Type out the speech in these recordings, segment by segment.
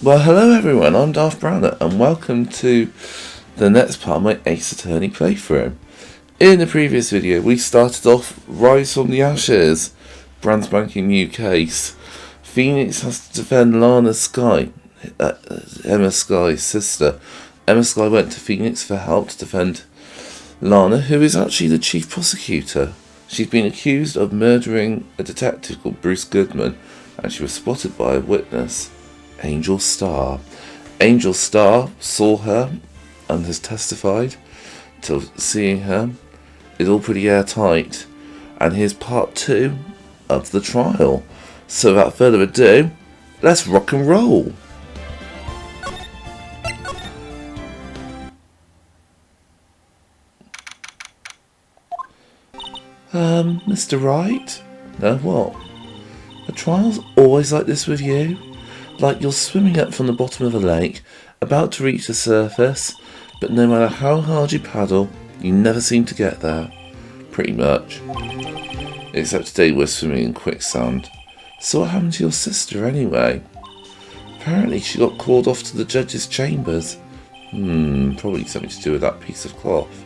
Well, hello everyone, I'm Darth Browner, and welcome to the next part of my Ace Attorney playthrough. In the previous video, we started off Rise from the Ashes, brand spanking new case. Phoenix has to defend Lana Skye, Ema Skye's sister. Ema Skye went to Phoenix for help to defend Lana, who is actually the chief prosecutor. She's been accused of murdering a detective called Bruce Goodman, and she was spotted by a witness, Angel Starr. Angel Starr saw her and has testified to seeing her. It's all pretty airtight. And here's part 2 of the trial. So without further ado, let's rock and roll. Mr. Wright? No, what? The trial's always like this with you? Like you're swimming up from the bottom of a lake, about to reach the surface, but no matter how hard you paddle, you never seem to get there. Pretty much. Except today we're swimming in quicksand. So what happened to your sister anyway? Apparently she got called off to the judge's chambers. Probably something to do with that piece of cloth.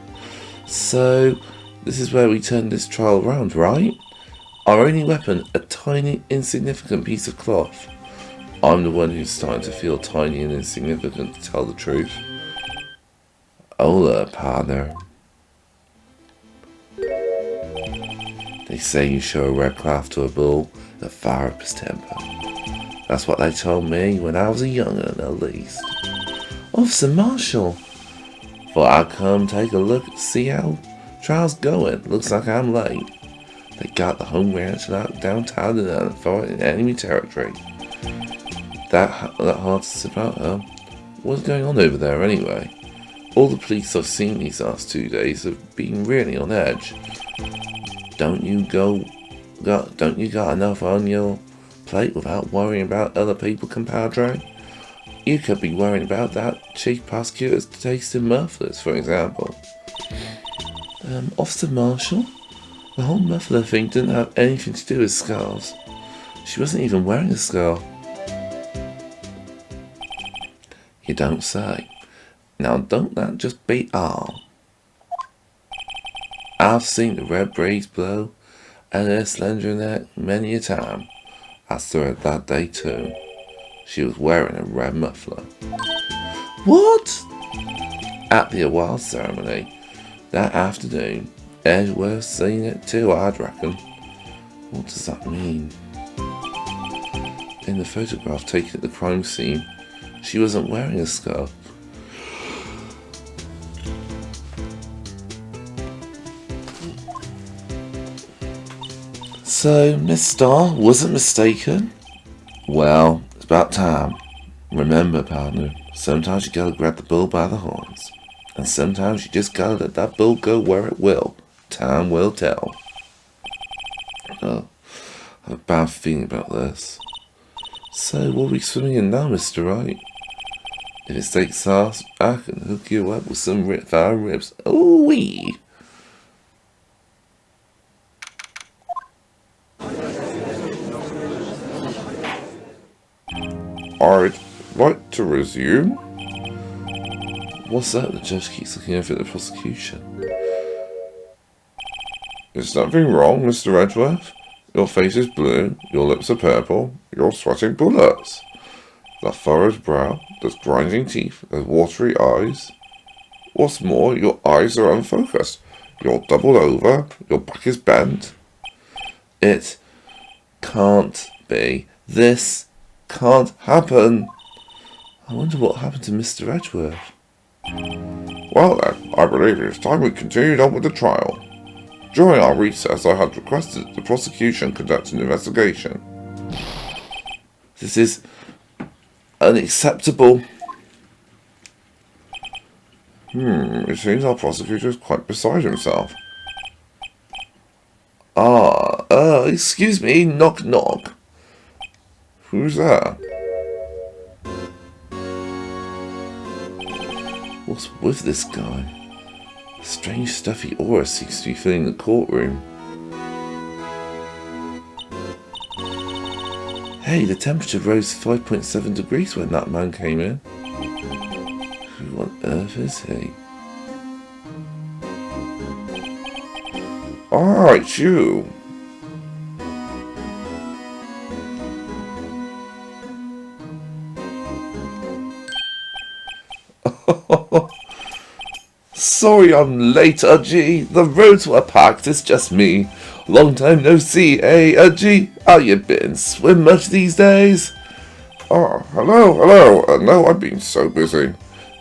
So, this is where we turn this trial around, right? Our only weapon, a tiny, insignificant piece of cloth. I'm the one who's starting to feel tiny and insignificant, to tell the truth. Hola, partner. They say you show a red cloth to a bull, the fire up his temper. That's what they told me when I was a young'un, at least. Officer Marshall. Thought I'd come take a look, see how trial's going. Looks like I'm late. They got the home ranch downtown in enemy territory. That hard to sit about, huh? What's going on over there anyway? All the police I've seen these last 2 days have been really on edge. Don't you got enough on your plate without worrying about other people, compadre? You could be worrying about that chief prosecutor's taste in mufflers, for example. Officer Marshall? The whole muffler thing didn't have anything to do with scarves. She wasn't even wearing a scarf. You don't say. Now don't that just beat all? I've seen the red breeze blow and her slender neck many a time. I saw her that day too. She was wearing a red muffler. What? At the award ceremony that afternoon, Edgeworth seen it too, I'd reckon. What does that mean? In the photograph taken at the crime scene, she wasn't wearing a scarf. So, Miss Starr wasn't mistaken? Well, it's about time. Remember, partner, sometimes you gotta grab the bull by the horns. And sometimes you just gotta let that bull go where it will. Time will tell. Oh, I have a bad feeling about this. So, what are we swimming in now, Mr. Wright? If it takes sauce, I can hook you up with some fire ribs. Ooh-wee! I'd like to resume. What's that? The judge keeps looking over at the prosecution. Is something wrong, Mr. Edgeworth? Your face is blue, your lips are purple, you're sweating bullets. That furrowed brow, those grinding teeth, those watery eyes. What's more, your eyes are unfocused. You're doubled over, your back is bent. It can't be. This can't happen. I wonder what happened to Mr. Edgeworth. Well then, I believe it is time we continued on with the trial. During our recess, I had requested the prosecution conduct an investigation. This is unacceptable. It seems our prosecutor is quite beside himself. Excuse me, knock knock. Who's there? What's with this guy? A strange stuffy aura seems to be filling the courtroom. Hey, the temperature rose 5.7 degrees when that man came in. Who on earth is he? Ah, it's you. Sorry I'm late, Udgy. The roads were packed, it's just me. Long time no see, eh, Udgy? How you been? Swim much these days? Ah, hello. No, I've been so busy.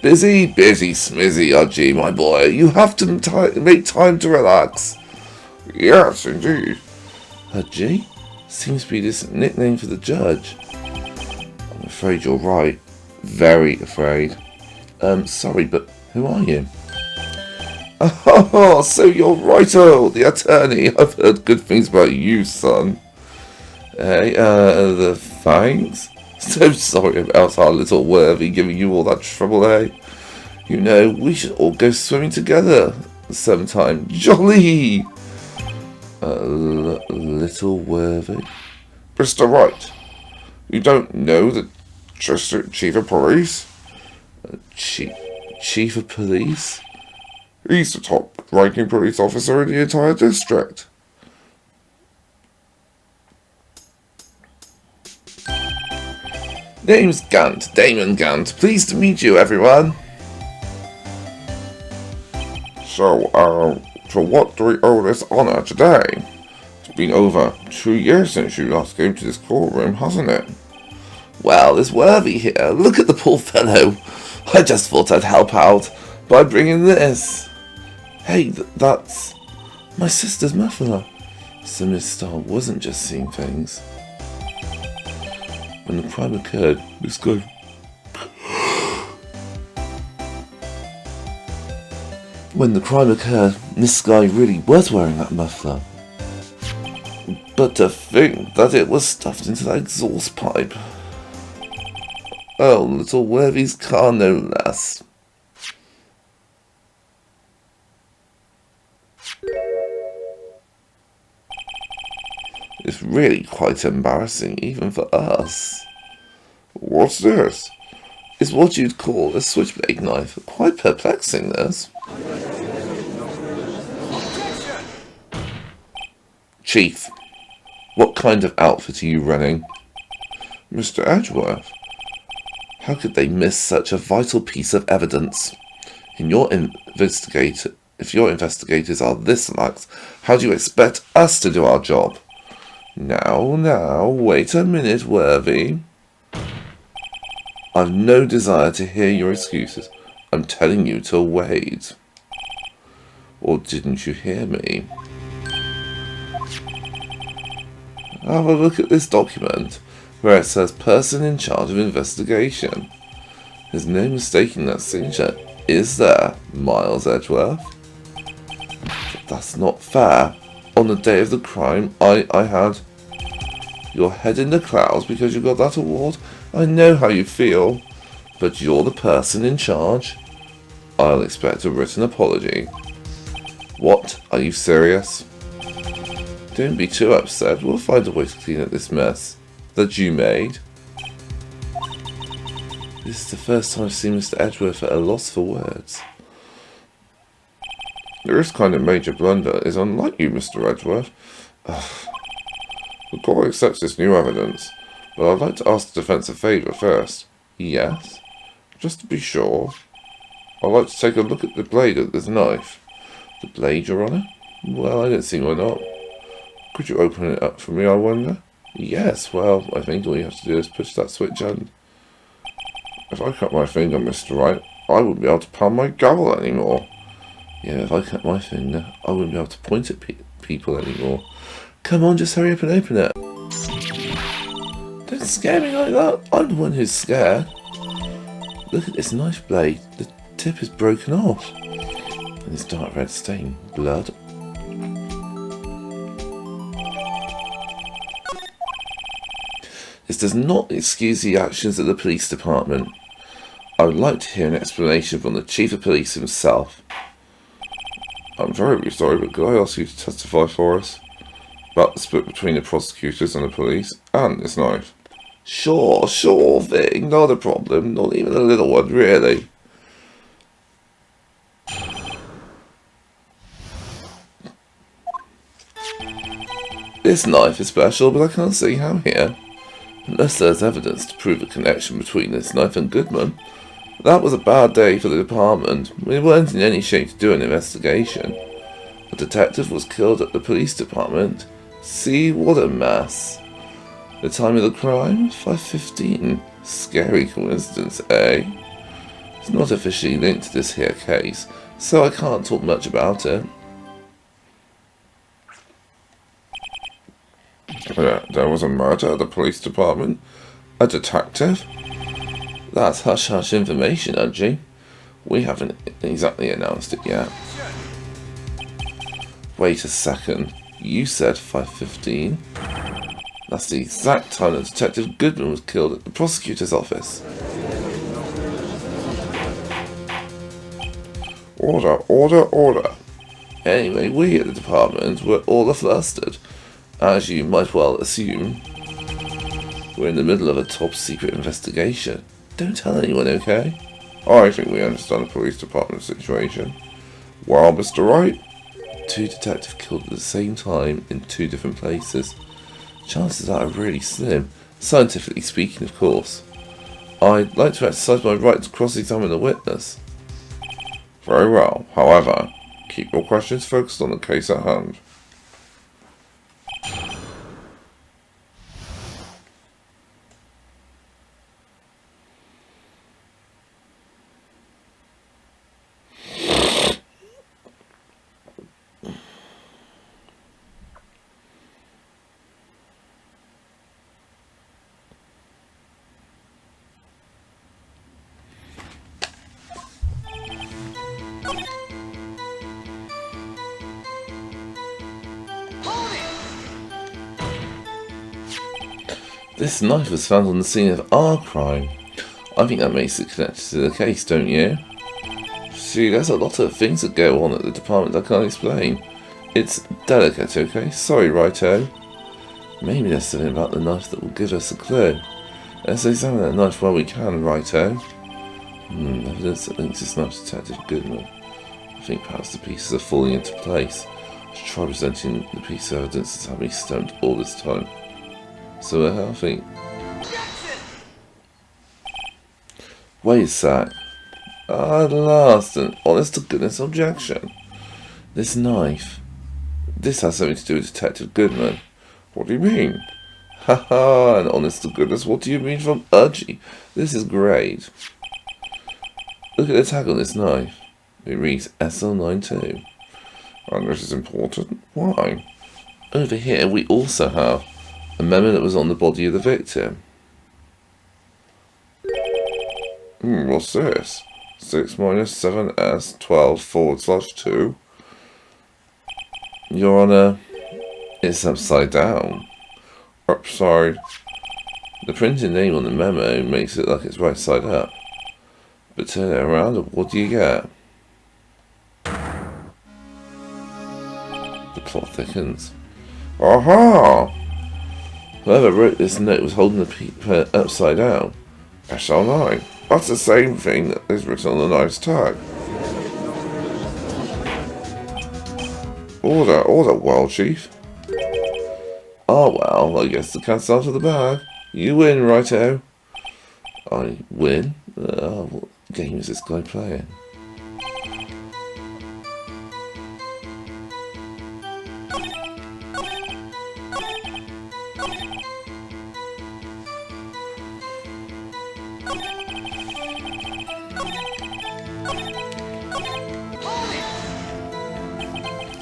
Busy, smizzy, Udgy, my boy. You have to make time to relax. Yes, indeed. Udgy? Seems to be this nickname for the judge. I'm afraid you're right. Very afraid. Sorry, but who are you? Oh, so you're Righto, the attorney. I've heard good things about you, son. Hey, the thanks? So sorry about our little Worthy giving you all that trouble, eh? You know, we should all go swimming together sometime. Jolly! Little Worthy? Mr. Wright, you don't know the Chief of Police? Chief of Police? He's the top-ranking police officer in the entire district. Name's Gant, Damon Gant. Pleased to meet you, everyone. So, for what do we owe this honor today? It's been over 2 years since you last came to this courtroom, hasn't it? Well, there's Worthy here. Look at the poor fellow. I just thought I'd help out by bringing this. Hey, that's my sister's muffler. So Miss Starr wasn't just seeing things. When the crime occurred, Miss Skye... When the crime occurred, Miss Skye really was wearing that muffler. But to think that it was stuffed into that exhaust pipe. Oh, little Worthy's car no less. It's really quite embarrassing, even for us. What's this? It's what you'd call a switchblade knife. Quite perplexing, this. Chief, what kind of outfit are you running? Mr. Edgeworth. How could they miss such a vital piece of evidence? If your investigators are this lax, how do you expect us to do our job? Now, wait a minute, Worthy. I've no desire to hear your excuses. I'm telling you to wait. Or didn't you hear me? Have a look at this document, where it says person in charge of investigation. There's no mistaking that signature, is there, Miles Edgeworth? But that's not fair. On the day of the crime, I had your head in the clouds because you got that award. I know how you feel, but you're the person in charge. I'll expect a written apology. What? Are you serious? Don't be too upset. We'll find a way to clean up this mess that you made. This is the first time I've seen Mr. Edgeworth at a loss for words. This kind of major blunder is unlike you, Mr. Edgeworth. The court accepts this new evidence, but I'd like to ask the defence a favour first. Yes? Just to be sure, I'd like to take a look at the blade of this knife. The blade, Your Honour? Well, I don't see why not. Could you open it up for me, I wonder? Yes, well, I think all you have to do is push that switch and... If I cut my finger, Mr. Wright, I wouldn't be able to pound my gavel anymore. Yeah, if I cut my finger, I wouldn't be able to point at people anymore. Come on, just hurry up and open it. Don't scare me like that. I'm the one who's scared. Look at this knife blade. The tip is broken off. And this dark red stain. Blood. This does not excuse the actions of the police department. I would like to hear an explanation from the Chief of Police himself. I'm very sorry, but could I ask you to testify for us about the split between the prosecutors and the police and this knife? Sure thing, not a problem, not even a little one, really. This knife is special, but I can't see how here. Unless there's evidence to prove a connection between this knife and Goodman. That was a bad day for the department. We weren't in any shape to do an investigation. A detective was killed at the police department. See, what a mess. The time of the crime? 5:15. Scary coincidence, eh? It's not officially linked to this here case, so I can't talk much about it. There was a murder at the police department? A detective? That's hush-hush information, Angie. We haven't exactly announced it yet. Wait a second. You said 5:15? That's the exact time that Detective Goodman was killed at the prosecutor's office. Order. Anyway, we at the department were all flustered. As you might well assume, we're in the middle of a top-secret investigation. Don't tell anyone, okay? I think we understand the police department situation. Well, Mr. Wright? 2 detectives killed at the same time in 2 different places. Chances are really slim, scientifically speaking, of course. I'd like to exercise my right to cross-examine a witness. Very well. However, keep your questions focused on the case at hand. This knife was found on the scene of our crime. I think that makes it connected to the case, don't you? See, there's a lot of things that go on at the department I can't explain. It's delicate, okay? Sorry, righto. Maybe there's something about the knife that will give us a clue. Let's examine that knife while we can, righto. Evidence that links this knife to Detective Goodman. I think perhaps the pieces are falling into place. I should try presenting the piece of evidence that's had me stumped all this time. So I think... Wait a sec. At last, an honest-to-goodness objection. This knife. This has something to do with Detective Goodman. What do you mean? Haha, an honest-to-goodness, what do you mean from Udgy? This is great. Look at the tag on this knife. It reads SL92. And this is important? Why? Over here we also have a memo that was on the body of the victim. What's this? 6 minus 7s 12/2. Your Honour, it's upside down. Upside. The printed name on the memo makes it like it's right side up. But turn it around and what do you get? The plot thickens. Aha! Whoever wrote this note was holding the paper upside down. SL9. That's the same thing that is written on the knife's tag. Order, well, Chief. Oh well, I guess the cat's out of the bag. You win, righto. I win? What game is this guy playing?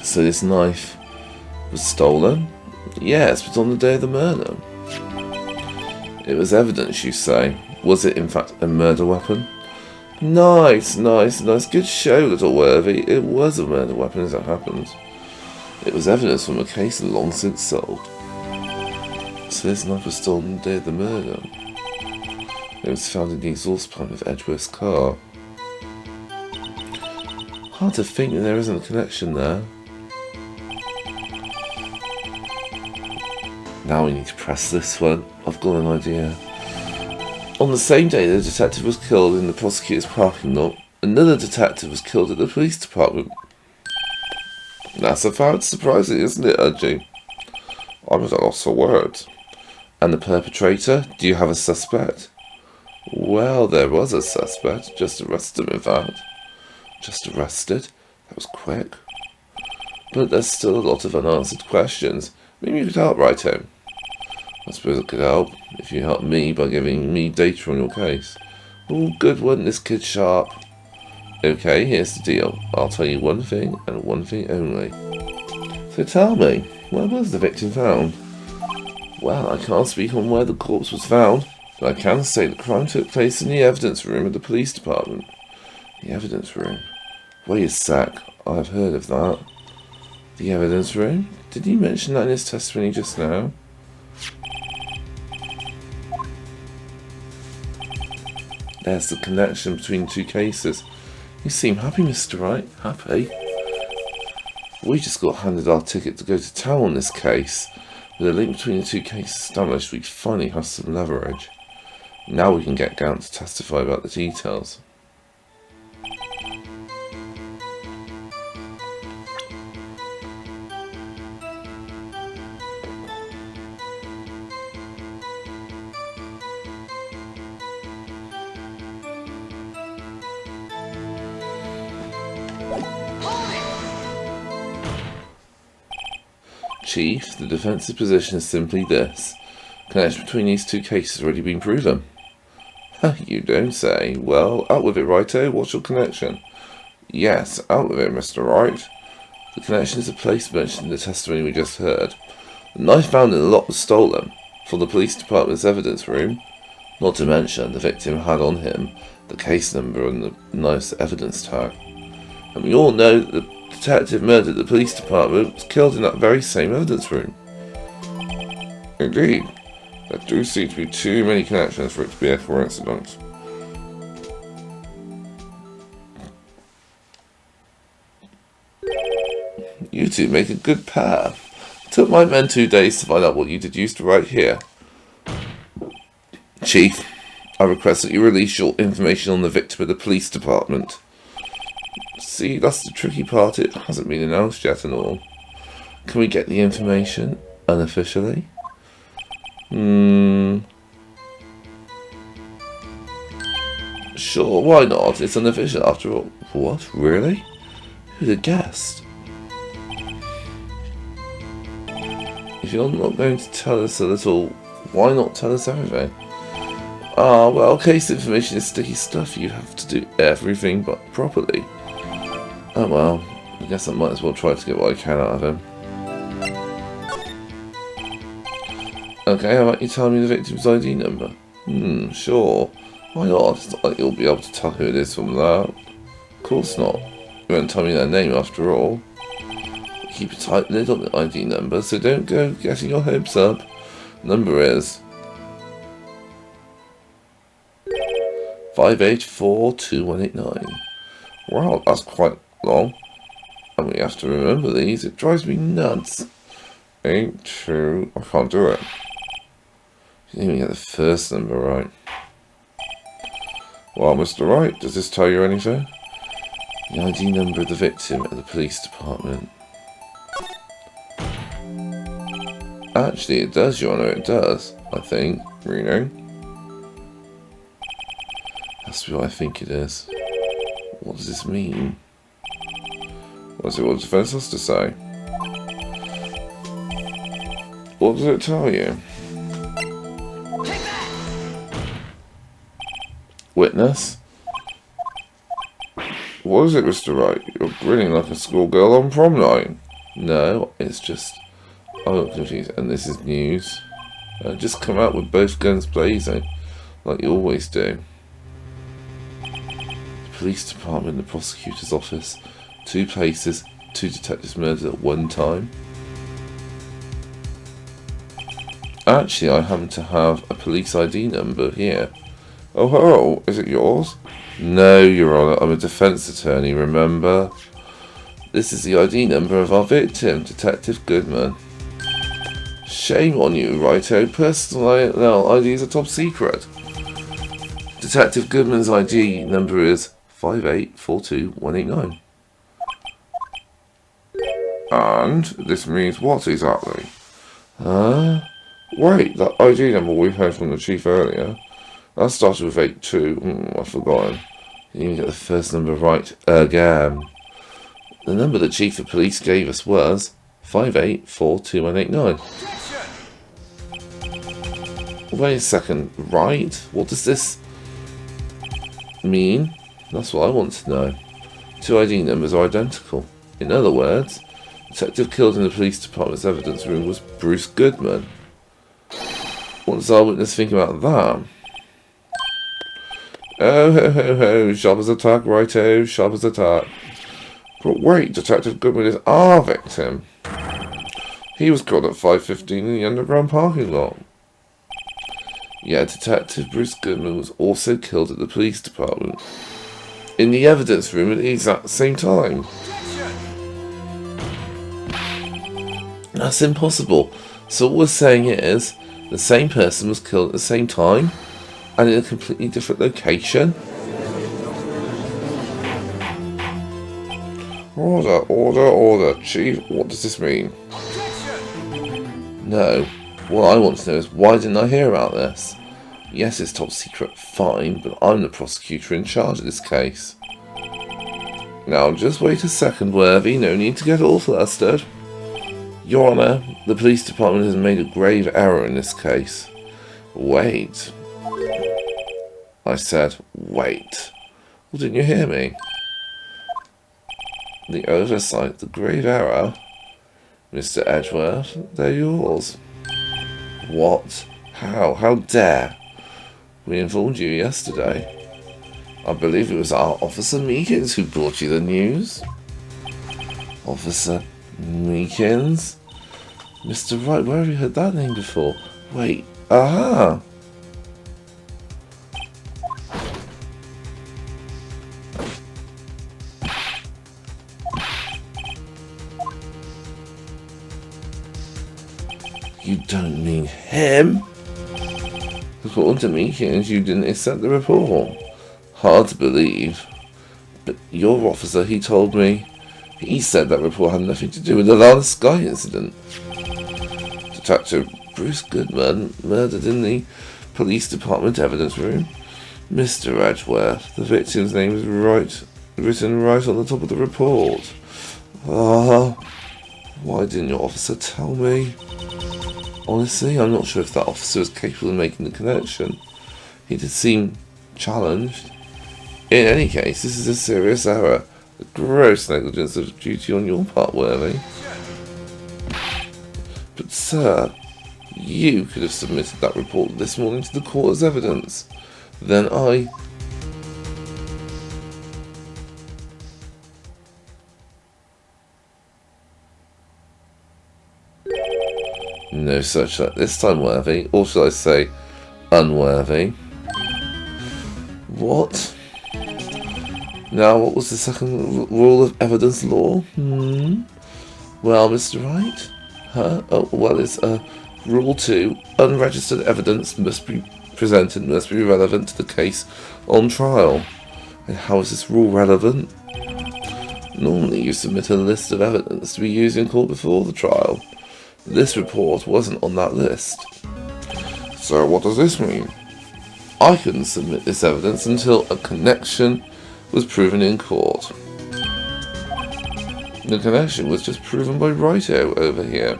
So this knife was stolen? Yes, but on the day of the murder. It was evidence, you say. Was it in fact a murder weapon? Nice. Good show, little Worthy. It was a murder weapon as it happens. It was evidence from a case long since solved. So this knife was stolen on the day of the murder. It was found in the exhaust pipe of Edgeworth's car. Hard to think that there isn't a connection there. Now we need to press this one. I've got an idea. On the same day the detective was killed in the prosecutor's parking lot, another detective was killed at the police department. That's a fact surprising, isn't it, Archie? I'm at a loss for words. And the perpetrator? Do you have a suspect? Well, there was a suspect. Just arrested him, in fact. Just arrested? That was quick. But there's still a lot of unanswered questions. Maybe you could help, Righto. I suppose I could help, if you help me by giving me data on your case. Oh, good one, this kid's sharp. Okay, here's the deal. I'll tell you one thing, and one thing only. So tell me, where was the victim found? Well, I can't speak on where the corpse was found, but I can say the crime took place in the evidence room of the police department. The evidence room? Wait a sec, I've heard of that. The evidence room? Did he mention that in his testimony just now? There's the connection between two cases. You seem happy, Mr. Wright. Happy? We just got handed our ticket to go to town on this case. With a link between the two cases established, we finally have some leverage. Now we can get Gant to testify about the details. Chief, the defensive position is simply this. Connection between these two cases has already been proven. You don't say. Well, out with it, Righto. What's your connection? Yes, out with it, Mr. Wright. The connection is a place mentioned in the testimony we just heard. The knife found in the lot was stolen from the police department's evidence room. Not to mention, the victim had on him the case number and the knife's evidence tag. And we all know that the detective murdered the police department was killed in that very same evidence room. Indeed. There do seem to be too many connections for it to be a coincidence. You two make a good pair. It took my men 2 days to find out what you deduced right here. Chief, I request that you release your information on the victim of the police department. See, that's the tricky part. It hasn't been announced yet and all. Can we get the information unofficially? Sure, why not? It's unofficial after all. What? Really? Who'd have guessed? If you're not going to tell us a little, why not tell us everything? Ah, well, case information is sticky stuff. You have to do everything but properly. Oh well, I guess I might as well try to get what I can out of him. Okay, how about you tell me the victim's ID number? Sure. Why not? It's not like you'll be able to tell who it is from that. Of course not. You won't tell me their name after all. Keep a tight lid on the ID number, so don't go getting your hopes up. Number is 5842189. Wow, that's quite long. And we have to remember these. It drives me nuts. 82. I can't do it. You didn't even get the first number right. Well, Mr. Wright, does this tell you anything? The ID number of the victim at the police department. Actually, it does, Your Honour, it does. I think. Reno. That's what I think it is. What does this mean? What does the defence has to say? What does it tell you? Witness? What is it, Mr. Wright? You're grinning like a schoolgirl on prom night. No, it's just... I got confused. And this is news. Just come out with both guns blazing, like you always do. The police department, the prosecutor's office, 2 places, 2 detectives murdered at one time. Actually, I happen to have a police ID number here. Oh, hello, is it yours? No, Your Honour, I'm a defence attorney, remember? This is the ID number of our victim, Detective Goodman. Shame on you, righto. Personal IDs are top secret. Detective Goodman's ID number is 5842189. And this means what exactly? Wait, that ID number we heard from the chief earlier, that started with 82. I've forgotten. You didn't get the first number right again. The number the chief of police gave us was 5842189. Wait a second, right? What does this mean? That's what I want to know. Two ID numbers are identical. In other words, the detective killed in the police department's evidence room was Bruce Goodman. What does our witness think about that? Oh ho ho ho, sharp as a tack, righto, sharp as a tack. But wait, Detective Goodman is our victim. He was killed at 5:15 in the underground parking lot. Yeah, Detective Bruce Goodman was also killed at the police department. In the evidence room at the exact same time. That's impossible. So what we're saying is, the same person was killed at the same time, and in a completely different location. Order, order, order. Chief, what does this mean? No. What I want to know is, why didn't I hear about this? Yes, it's top secret, fine, but I'm the prosecutor in charge of this case. Now, just wait a second, Worthy. No need to get all flustered. Your Honour, the police department has made a grave error in this case. Wait. I said, wait. Well, didn't you hear me? The oversight, the grave error. Mr. Edgeworth, they're yours. What? How? How dare? We informed you yesterday. I believe it was our Officer Meekins who brought you the news. Officer Meekins? Mr. Wright, where have you heard that name before? Wait, aha! You don't mean him? According to Meekins, you didn't accept the report. Hard to believe. But your officer, he told me, he said that report had nothing to do with the Lana Skye incident. Detective Bruce Goodman murdered in the police department evidence room. Mr. Edgeworth, the victim's name is written right on the top of the report. Why didn't your officer tell me? Honestly, I'm not sure if that officer is capable of making the connection. He did seem challenged. In any case, this is a serious error. A gross negligence of duty on your part, Worthy. But sir, you could have submitted that report this morning to the court as evidence. Then No such luck this time, Worthy, or shall I say, unworthy. What? Now, what was the second rule of evidence law? Well, Mr. Wright? Oh, well, it's Rule 2. Unregistered evidence must be presented, must be relevant to the case on trial. And how is this rule relevant? Normally, you submit a list of evidence to be used in court before the trial. This report wasn't on that list. So what does this mean? I couldn't submit this evidence until a connection was proven in court. The connection was just proven by Righto over here.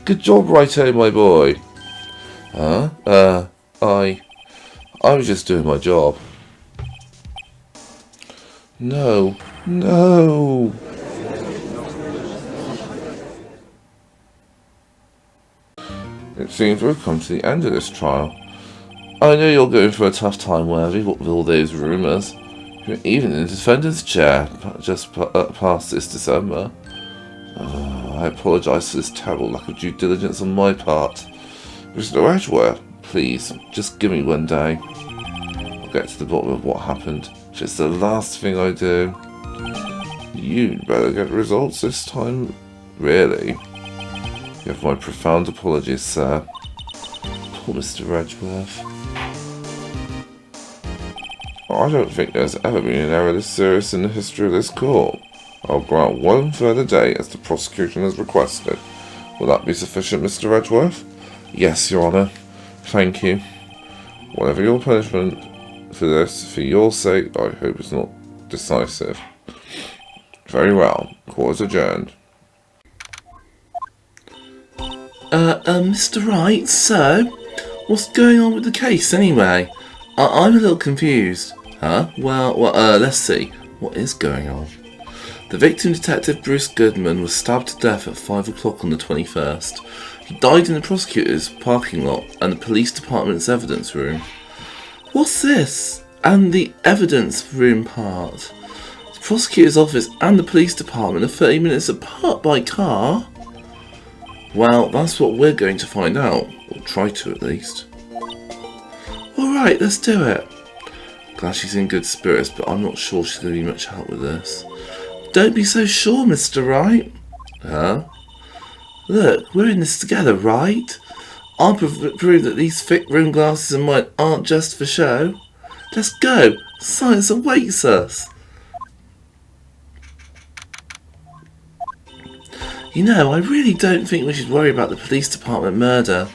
Good job, Righto, my boy. I was just doing my job. No. It seems we've come to the end of this trial. I know you're going for a tough time, Worthy, what with all those rumours. You're even in the defendant's chair just past this December. I apologise for this terrible lack of due diligence on my part. Mr. Edgeworth, please, just give me one day. I'll get to the bottom of what happened. If it's the last thing I do, you'd better get results this time. Really. You have my profound apologies, sir. Poor Mr. Edgeworth. I don't think there's ever been an error this serious in the history of this court. I'll grant one further day as the prosecution has requested. Will that be sufficient, Mr. Edgeworth? Yes, Your Honour. Thank you. Whatever your punishment for this, for your sake, I hope it's not decisive. Very well. Court is adjourned. Mr. Wright, so, what's going on with the case anyway? I'm a little confused. Huh? Well, let's see. What is going on? The victim, Detective Bruce Goodman, was stabbed to death at 5 o'clock on the 21st. He died in the prosecutor's parking lot and the police department's evidence room. What's this? And the evidence room part? The prosecutor's office and the police department are 30 minutes apart by car? Well, that's what we're going to find out. Or try to, at least. Alright, let's do it. Glad she's in good spirits, but I'm not sure she's going to be much help with this. Don't be so sure, Mr. Wright. Huh? Look, we're in this together, right? I'll prove that these thick rimmed glasses of mine aren't just for show. Let's go. Science awaits us. You know, I really don't think we should worry about the police department murder.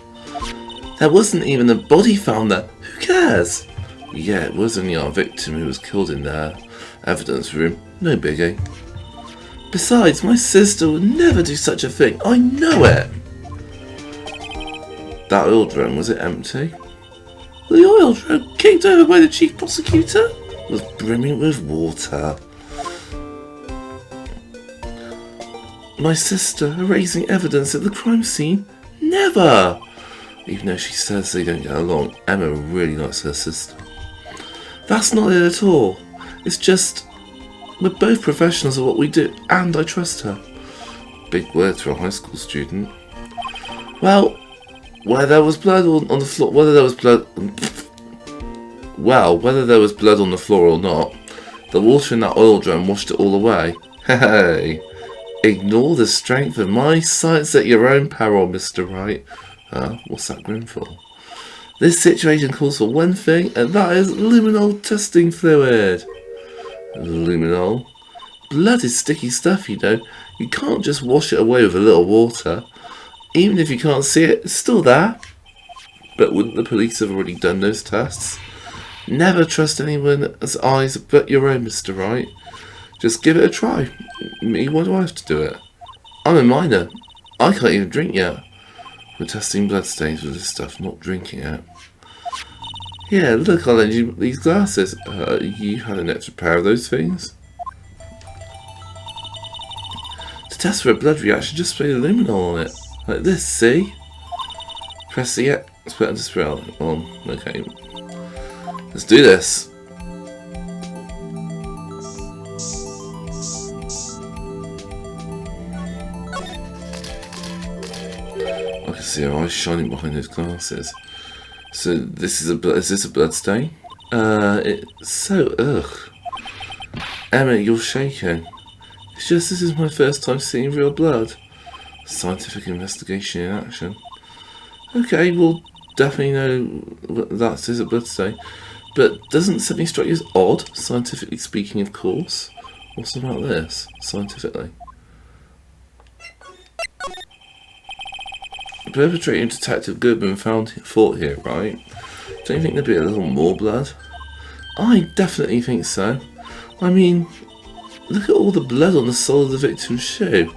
There wasn't even a body found there. Who cares? Yeah, it was only our victim who was killed in there. Evidence room. No biggie. Besides, my sister would never do such a thing. I know it. That oil drum, was it empty? The oil drum, kicked over by the chief prosecutor, was brimming with water. My sister erasing evidence at the crime scene? Never! Even though she says they don't get along, Emma really likes her sister. That's not it at all. It's just, we're both professionals at what we do, and I trust her. Big words for a high school student. Well, whether there was blood on the floor, whether there was blood on the floor or not, the water in that oil drum washed it all away. Hey, ignore the strength of my science at your own peril, Mr. Wright. What's that grin for? This situation calls for one thing, and that is luminol testing fluid. Luminol? Blood is sticky stuff, you know. You can't just wash it away with a little water. Even if you can't see it, it's still there. But wouldn't the police have already done those tests? Never trust anyone's eyes but your own, Mr. Wright. Just give it a try. Me, why do I have to do it? I'm a minor. I can't even drink yet. We're testing bloodstains with this stuff, not drinking it. Yeah, look, I'll lend you these glasses. You had an extra pair of those things? To test for a blood reaction, just spray the luminol on it. Like this, see? Press the split and spiral on. Okay. Let's do this. I can see her eyes shining behind those glasses. So this is this a blood stain? It's so ugh. Emma, you're shaking. It's just this is my first time seeing real blood. Scientific investigation in action. Okay, we'll definitely know that is a blood stain. But doesn't something strike you as odd, scientifically speaking, of course? What's about this, scientifically? The perpetrator and Detective Goodman fought here, right? Don't you think there'd be a little more blood? I definitely think so. I mean, look at all the blood on the sole of the victim's shoe.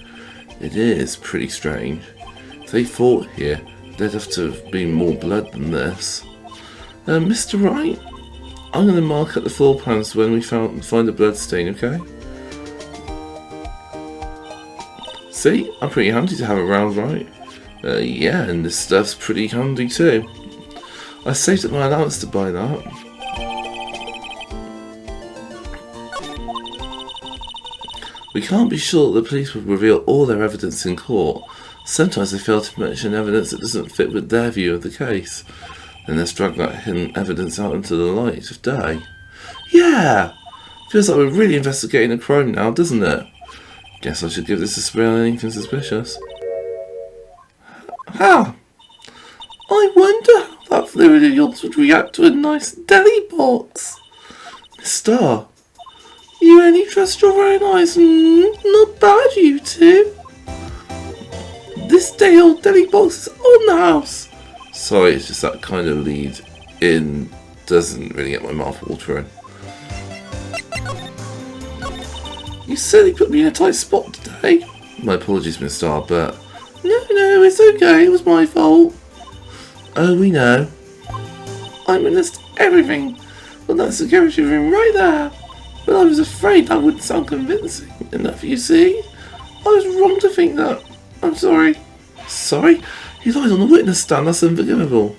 It is pretty strange. If they fought here, there'd have to have been more blood than this. Mr. Wright, I'm going to mark up the floor plans when we find a blood stain, okay? See, I'm pretty handy to have around, right? Yeah, and this stuff's pretty handy too. I saved up my allowance to buy that. We can't be sure that the police would reveal all their evidence in court. Sometimes they fail to mention evidence that doesn't fit with their view of the case. Then let's drag that hidden evidence out into the light of day. Yeah! Feels like we're really investigating a crime now, doesn't it? Guess I should give this a spray on anything suspicious. Ah! I wonder how that fluid of yours would react to a nice deli box. Star, you only trust your own eyes. Not bad, you two. This day-old deli box is on the house. Sorry, it's just that kind of lead in doesn't really get my mouth watering. You certainly put me in a tight spot today. My apologies, Miss Star, but... No, it's okay. It was my fault. Oh, we know. I witnessed everything from that security room right there. But I was afraid that wouldn't sound convincing enough, you see. I was wrong to think that. I'm sorry. Sorry? You lied on the witness stand. That's unforgivable.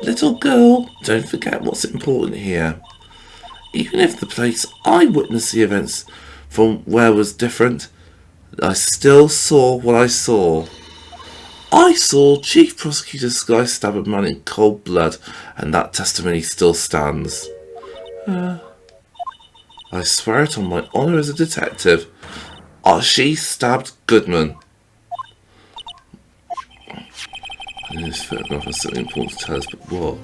Little girl, don't forget what's important here. Even if the place I witnessed the events from where was different, I still saw what I saw. I saw Chief Prosecutor Skye stab a man in cold blood, and that testimony still stands. I swear it on my honour as a detective. She stabbed Goodman. And this photograph has something important to tell us, but what?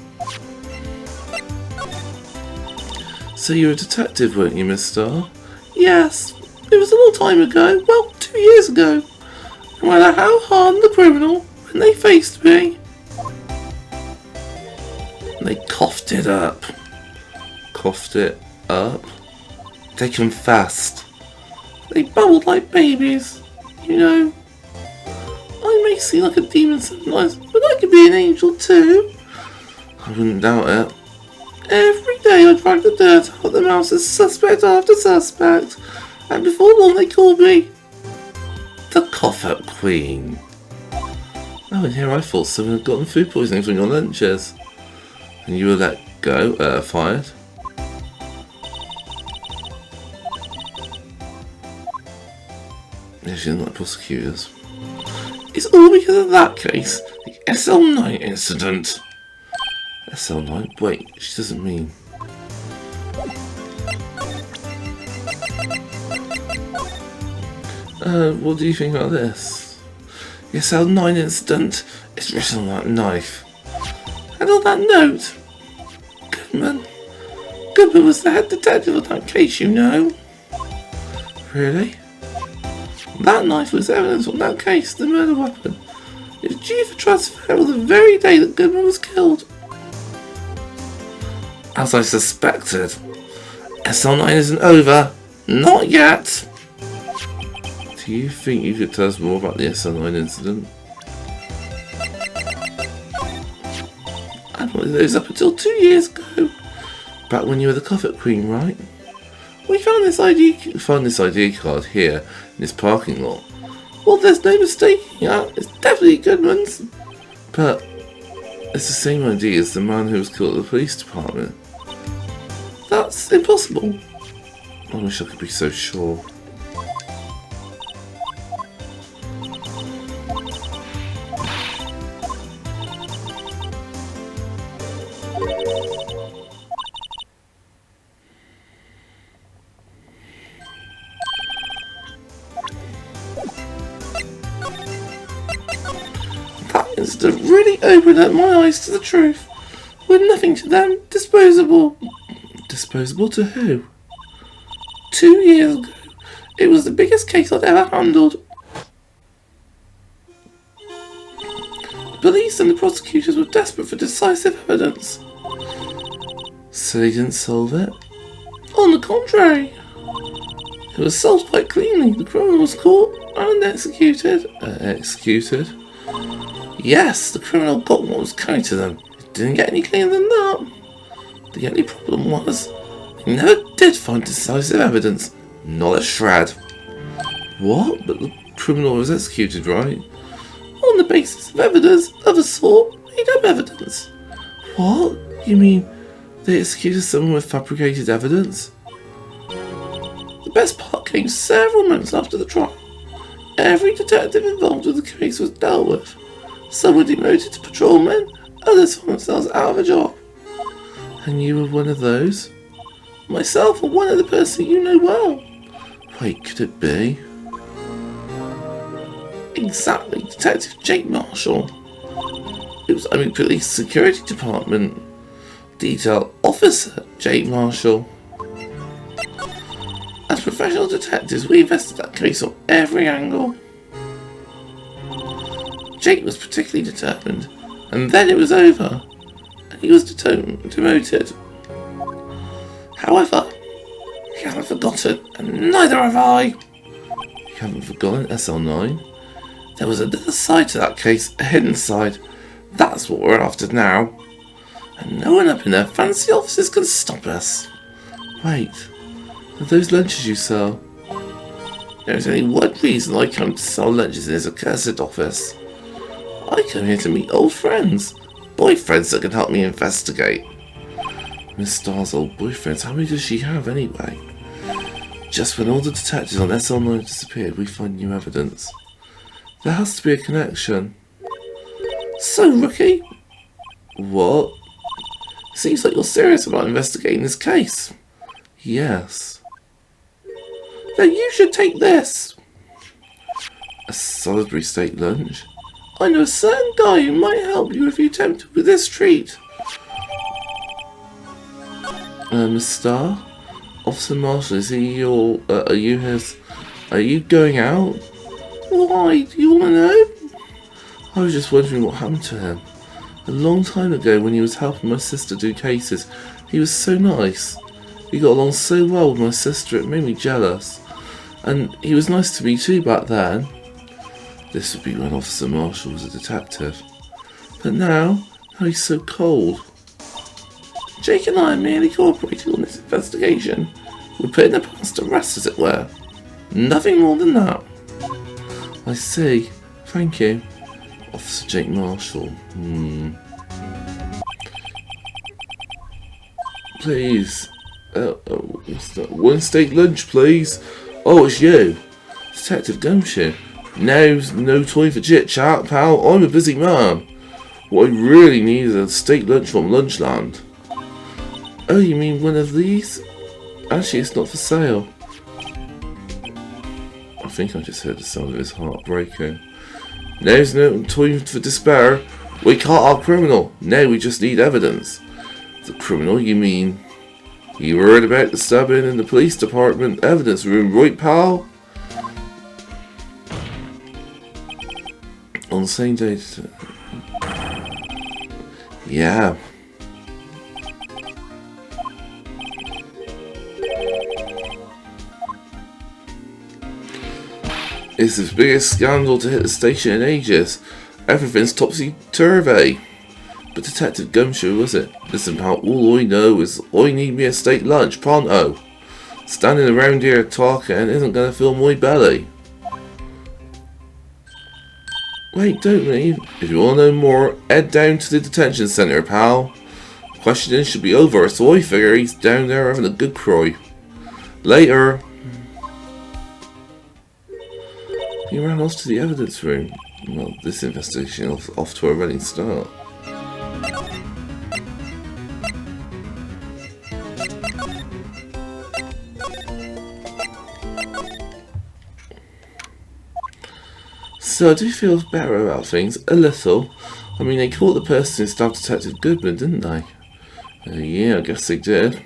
So you're a detective, weren't you, Miss Star? Yes, it was a long time ago. Well, 2 years ago. No matter how hard the criminal, when they faced me, they coughed it up. Coughed it up? They confessed. They bubbled like babies. You know, I may seem like a demon sometimes, but I could be an angel too. I wouldn't doubt it. Every day I drag the dirt out of the mouths of suspect after suspect, and before long they called me the Cough-Up Queen. Oh, and here I thought someone had gotten food poisoning from your lunches, and you were let go, fired. Yeah, she didn't like prosecutors. It's all because of that case, the SL9 incident. SL9? Wait, she doesn't mean... what do you think about this? The SL9 incident is written on that knife. And on that note, Goodman was the head detective on that case, you know. Really? That knife was evidence on that case, the murder weapon. It was due for transfer on the very day that Goodman was killed. As I suspected, SL9 isn't over. Not yet. Do you think you could tell us more about the SL9 incident? I wanted those up until 2 years ago. Back when you were the Cough-Up Queen, right? We found this ID card here in this parking lot. Well, there's no mistaking that. It's definitely Goodman's. But it's the same ID as the man who was killed at the police department. That's impossible. I wish I could be so sure. That incident really opened up my eyes to the truth. We're nothing to them, disposable. Disposable to who? 2 years ago, it was the biggest case I'd ever handled. The police and the prosecutors were desperate for decisive evidence. So they didn't solve it? On the contrary. It was solved quite cleanly. The criminal was caught and executed. Executed? Yes, the criminal got what was coming to them. It didn't get any cleaner than that. The only problem was, they never did find decisive evidence. Not a shred. What? But the criminal was executed, right? On the basis of evidence of a sort, made up evidence. What? You mean they executed someone with fabricated evidence? The best part came several months after the trial. Every detective involved with the case was dealt with. Some were demoted to patrolmen, others found themselves out of a job. And you were one of those? Myself or one other person you know well? Wait, could it be? Exactly, Detective Jake Marshall. It was Police Security Department. Detail Officer Jake Marshall. As professional detectives, we invested that case on every angle. Jake was particularly determined, and then it was over, and he was demoted. However, he hasn't forgotten, and neither have I. You haven't forgotten SL9? There was another side to that case, a hidden side. That's what we're after now. And no one up in their fancy offices can stop us. Wait, are those lunches you sell? There is only one reason I come to sell lunches in this accursed office. I come here to meet old friends. Boyfriends that can help me investigate. Miss Starr's old boyfriends, how many does she have anyway? Just when all the detectives on SL9 disappeared, we find new evidence. There has to be a connection. So, Rookie? What? Seems like you're serious about investigating this case. Yes. Then you should take this. A Salisbury steak lunch? I know a certain guy who might help you if you tempt with this treat. Miss Starr? Officer Marshall, is he your... are you his... Are you going out? Why? Do you want to know? I was just wondering what happened to him. A long time ago when he was helping my sister do cases, he was so nice. He got along so well with my sister, it made me jealous. And he was nice to me too back then. This would be when Officer Marshall was a detective. But now he's so cold. Jake and I are merely cooperating on this investigation. We're putting the past to rest, as it were. Nothing more than that. I see. Thank you. Officer Jake Marshall. Please. What's that? One steak lunch, please. Oh, it's you. Detective Gumshoe. Now's no time for chit-chat, pal. I'm a busy man. What I really need is a steak lunch from Lunchland. Oh, you mean one of these? Actually, it's not for sale. I think I just heard the sound of his heart breaking. Now's no time for despair. We caught our criminal. Now we just need evidence. The criminal, you mean? You heard about the stabbing in the police department evidence room, right, pal? On the same day. Yeah. It's the biggest scandal to hit the station in ages. Everything's topsy-turvy. But Detective Gumshoe, was it? Listen, pal, all I know is I need me a steak lunch, pronto. Standing around here talking isn't going to fill my belly. Wait, don't leave. If you want to know more, head down to the detention centre, pal. Questioning should be over, so I figure he's down there having a good cry. Later. He ran off to the evidence room. Well, this investigation is off to a running start. So I do feel better about things, a little. I mean, they caught the person who stabbed Detective Goodman, didn't they? Yeah, I guess they did.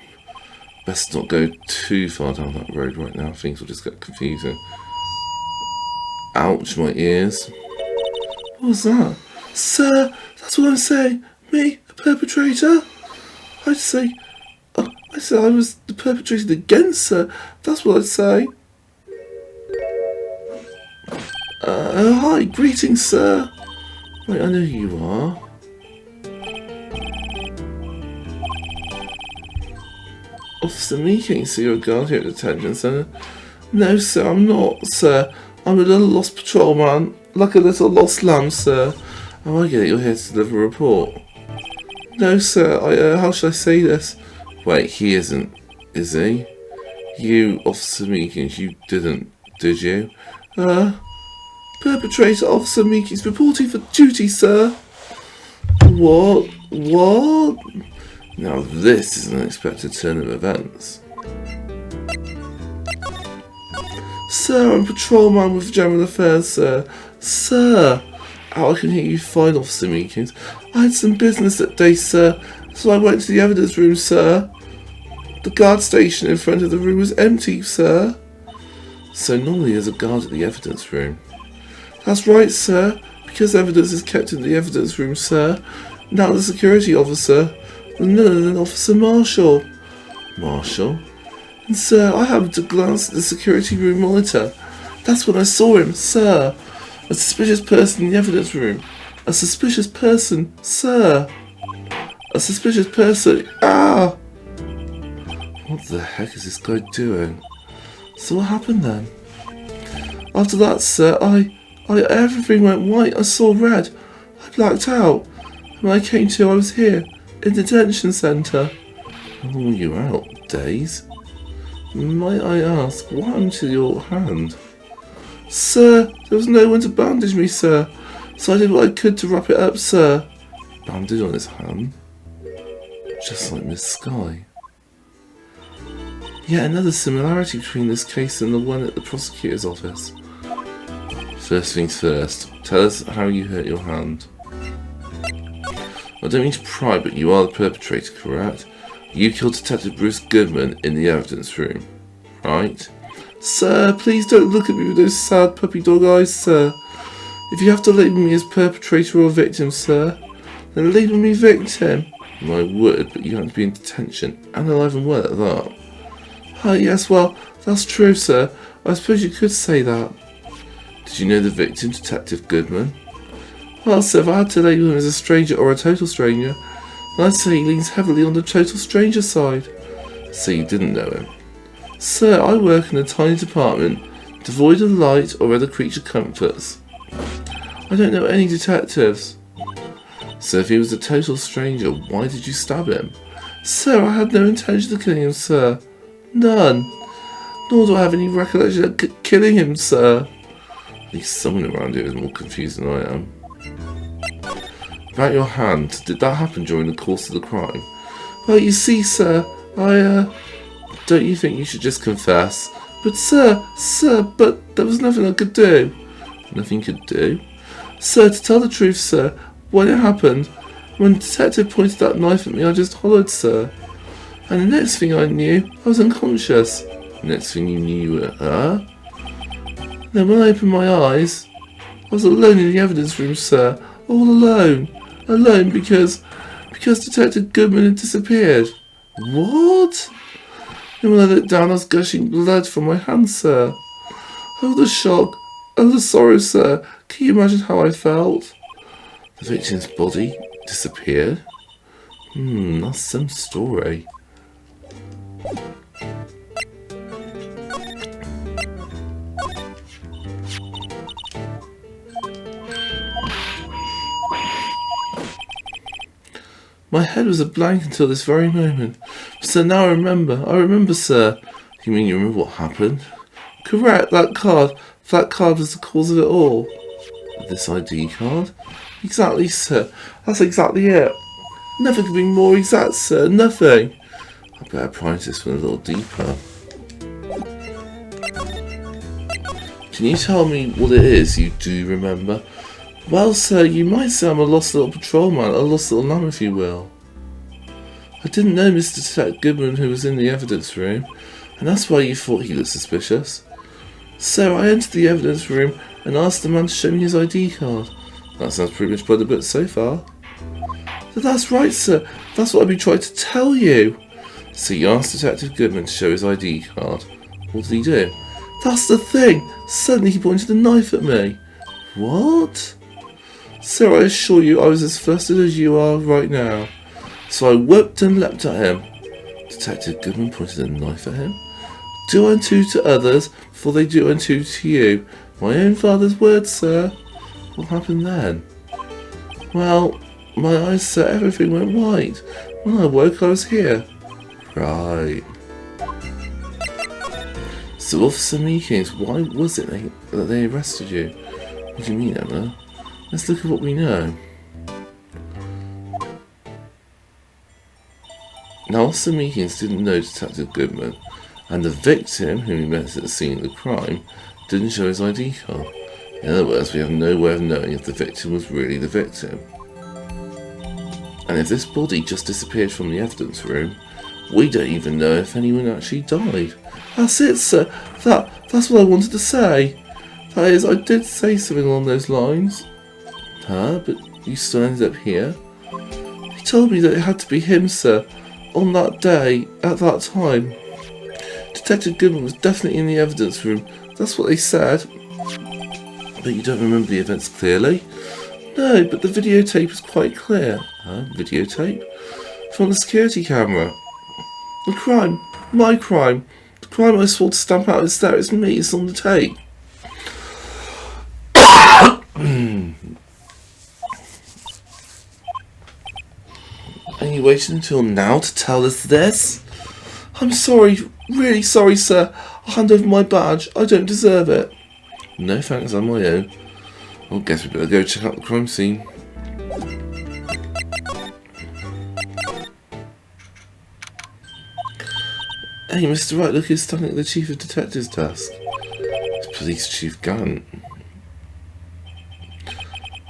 Best not go too far down that road right now, things will just get confusing. Ouch, my ears. What was that? Sir, that's what I'm saying. Me, a perpetrator? I'd say I was the perpetrator again, sir. That's what I'd say. Hi, greetings, sir. Wait, I know who you are. Officer Meeking, so you're a guard here at the detention centre? No, sir, I'm not, sir. I'm a little lost patrolman, like a little lost lamb, sir. Oh, I get it, you're here to deliver a report. No, sir, how should I say this? Wait, he isn't, is he? You, Officer Meekins, you didn't, did you? Perpetrator Officer Meekins reporting for duty, sir. What? What? Now this is an unexpected turn of events. Sir, I'm patrolman with General Affairs, sir. Sir! Oh, I can hear you fine, Officer Meekins. I had some business that day, sir. So I went to the evidence room, sir. The guard station in front of the room was empty, sir. So normally there's a guard at the evidence room. That's right, sir. Because evidence is kept in the evidence room, sir. Now the security officer, none other than Officer Marshall. Marshall? And sir, I happened to glance at the security room monitor. That's when I saw him, sir. A suspicious person in the evidence room. A suspicious person, sir. A suspicious person. Ah! What the heck is this guy doing? So what happened then? After that, sir, everything went white. I saw red. I blacked out. When I came to, I was here, in the detention centre. How long were you out? Days? Might I ask, what happened to your hand? Sir, there was no one to bandage me, sir. So I did what I could to wrap it up, sir. Bandage on his hand? Just like Miss Skye. Yet another similarity between this case and the one at the prosecutor's office. First things first, tell us how you hurt your hand. I don't mean to pry, but you are the perpetrator, correct? You killed Detective Bruce Goodman in the evidence room, right? Sir, please don't look at me with those sad puppy dog eyes, sir. If you have to label me as perpetrator or victim, sir, then label me victim. I would, but you have to be in detention, and alive and well at that. Yes, well, that's true, sir. I suppose you could say that. Did you know the victim, Detective Goodman? Well, sir, if I had to label him as a stranger or a total stranger, then I'd say he leans heavily on the total stranger side. So you didn't know him? Sir, I work in a tiny department, devoid of light or other creature comforts. I don't know any detectives. So if he was a total stranger, why did you stab him? Sir, I had no intention of killing him, sir. None. Nor do I have any recollection of killing him, sir. At least someone around here is more confused than I am. About your hand, did that happen during the course of the crime? Well, you see, sir, Don't you think you should just confess? But sir, but there was nothing I could do. Nothing you could do? Sir, to tell the truth, sir, when it happened, when the detective pointed that knife at me, I just hollered, sir. And the next thing I knew, I was unconscious. The next thing you knew, you were, huh? Then when I opened my eyes, I was alone in the evidence room, sir. All alone. Alone because Detective Goodman had disappeared. What? And when I looked down, I was gushing blood from my hand, sir. Oh, the shock. Oh, the sorrow, sir. Can you imagine how I felt? The victim's body disappeared? That's some story. My head was a blank until this very moment. So now I remember, sir. You mean you remember what happened? Correct, that card was the cause of it all. This ID card? Exactly, sir. That's exactly it. Nothing could be more exact, sir. Nothing. I better pry this one a little deeper. Can you tell me what it is you do remember? Well, sir, you might say I'm a lost little patrolman, a lost little lamb, if you will. I didn't know Mr. Detective Goodman who was in the evidence room, and that's why you thought he looked suspicious. So I entered the evidence room and asked the man to show me his ID card. That sounds pretty much by the book so far. But that's right, sir. That's what I've been trying to tell you. So you asked Detective Goodman to show his ID card. What did he do? That's the thing. Suddenly he pointed a knife at me. What? Sir, I assure you I was as flustered as you are right now. So I whooped and leapt at him. Detective Goodman pointed a knife at him? Do unto to others before they do unto to you. My own father's words, sir. What happened then? Well, my eyes, sir, everything went white. When I woke, I was here. Right. So, Officer Meekins, why was it that they arrested you? What do you mean, Emma? Let's look at what we know. Now, Officer Meekins didn't know Detective Goodman, and the victim, whom he met at the scene of the crime, didn't show his ID card. In other words, we have no way of knowing if the victim was really the victim. And if this body just disappeared from the evidence room, we don't even know if anyone actually died. That's it, sir. That's what I wanted to say. That is, I did say something along those lines. Huh? But you still ended up here? He told me that it had to be him, sir. On that day, at that time. Detective Goodman was definitely in the evidence room. That's what they said. But you don't remember the events clearly? No, but the videotape was quite clear. Huh? Videotape? From the security camera. The crime. My crime. The crime I swore to stamp out is there. It's me. It's on the tape. And you waited until now to tell us this? I'm sorry. Really sorry, sir. I'll hand over my badge. I don't deserve it. No thanks, on my own. I guess we better go check out the crime scene. Hey, Mr. Right, look who's standing at the Chief of Detectives desk. It's Police Chief Gant.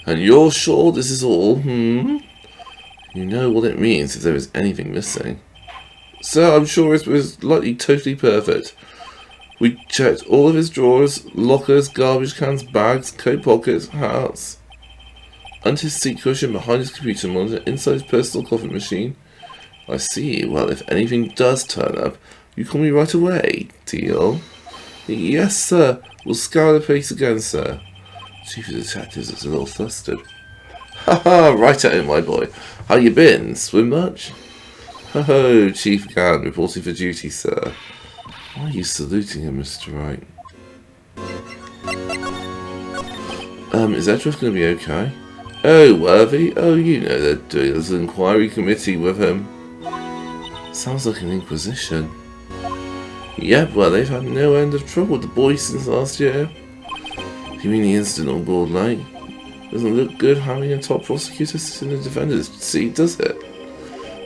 And you're sure this is all, You know what it means if there is anything missing. Sir, I'm sure it was likely totally perfect. We checked all of his drawers, lockers, garbage cans, bags, coat pockets, hats, under his seat cushion, behind his computer monitor, inside his personal coffee machine. I see. Well, if anything does turn up, you call me right away. Deal? Yes, sir. We'll scour the place again, sir. Chief of Detectives is a little flustered. Ha, right at it, my boy. How you been? Swim much? Ho, Chief Gant, reporting for duty, sir. Why are you saluting him, Mr. Wright? Is Edgeworth going to be okay? Oh, Worthy? Oh, you know they're doing this inquiry committee with him. Sounds like an inquisition. Yep, well, they've had no end of trouble with the boys since last year. You mean the incident on Broad Lake? Doesn't look good having a top prosecutor sitting in the defender's seat, does it?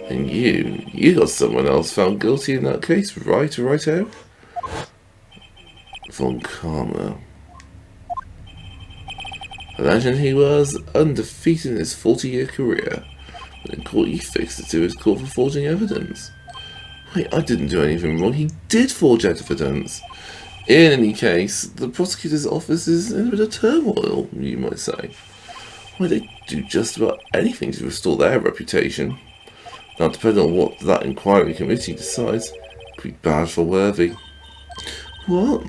And you got someone else found guilty in that case, right out? Von Karma. Imagine he was undefeated in his 40-year career. But in court he fixed it to his court for forging evidence. Wait, I didn't do anything wrong. He did forge evidence. In any case, the prosecutor's office is in a bit of turmoil, you might say. Why, they do just about anything to restore their reputation. Now, depending on what that inquiry committee decides, it could be bad for Worthy. What?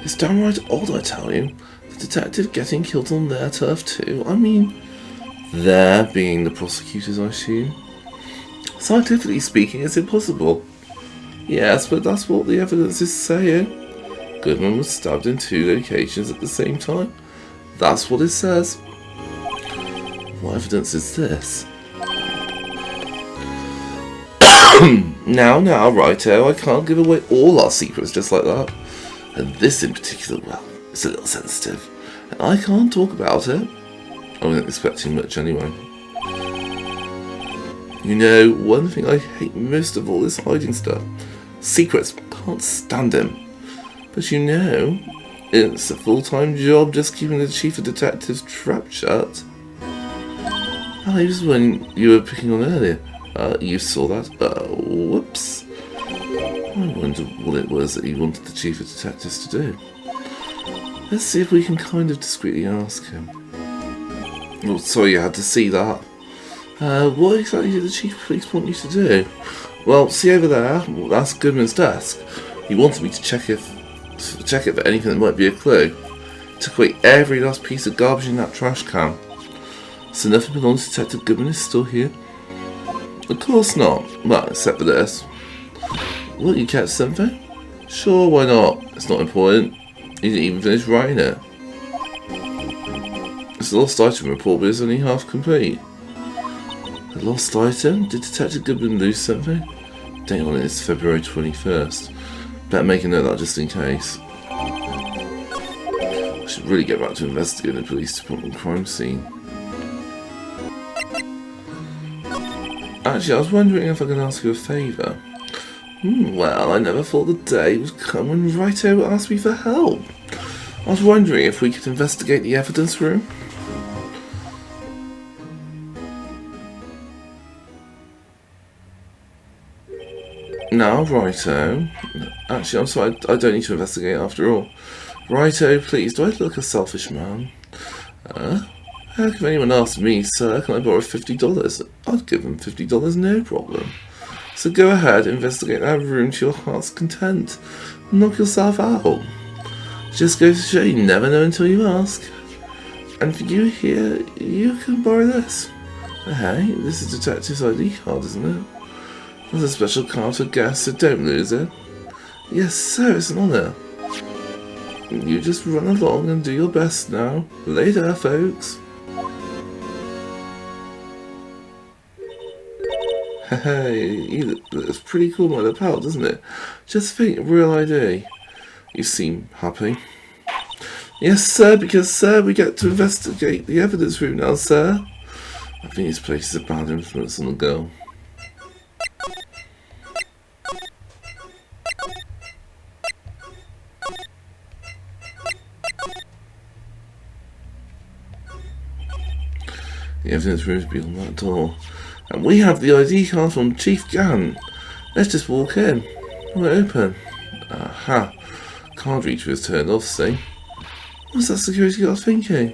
It's downright odd, I tell you. The detective getting killed on their turf too. I mean, their being the prosecutors, I assume. Scientifically speaking, it's impossible. Yes, but that's what the evidence is saying. Goodman was stabbed in 2 locations at the same time. That's what it says. What evidence is this? Now, righto, I can't give away all our secrets just like that. And this in particular, well, it's a little sensitive. And I can't talk about it. I wasn't expecting much anyway. You know, one thing I hate most of all is hiding stuff. Secrets, can't stand him. But you know, it's a full-time job just keeping the Chief of Detectives trap shut. Ah, it was when you were picking on earlier. You saw that? Whoops. I wonder what it was that he wanted the Chief of Detectives to do. Let's see if we can kind of discreetly ask him. Oh, sorry you had to see that. What exactly did the Chief of Police want you to do? Well, see over there? Well, that's Goodman's desk. He wanted me to check it for anything that might be a clue. Took away every last piece of garbage in that trash can. So nothing belongs to Detective Goodman is still here? Of course not. Well, except for this. Will you catch something? Sure, why not? It's not important. He didn't even finish writing it. It's a lost item report, but it's only half complete. A lost item? Did Detective Goodman lose something? Date on it is February 21st. Better make a note of that just in case. I should really get back to investigating the police department crime scene. Actually, I was wondering if I could ask you a favour. Well, I never thought the day would come when Righto asked me for help. I was wondering if we could investigate the evidence room. No, righto. Actually, I'm sorry, I don't need to investigate after all. Righto, please, do I look a selfish man? How can anyone ask me, sir, can I borrow $50? I'd give them $50, no problem. So go ahead, investigate that room to your heart's content. Knock yourself out. Just goes to show you never know until you ask. And for you here, you can borrow this. Hey, this is Detective's ID card, isn't it? There's a special card for guests, so don't lose it. Yes, sir, it's an honour. You just run along and do your best now. Later, folks. Hey, that's pretty cool by the pal, doesn't it? Just think, real ID. You seem happy. Yes, sir, because, sir, we get to investigate the evidence room now, sir. I think this place is a bad influence on the girl. The evidence room is beyond that door. And we have the ID card from Chief Gant. Let's just walk in. We're open. Aha. Card reader is turned off, see? What's that security guard thinking?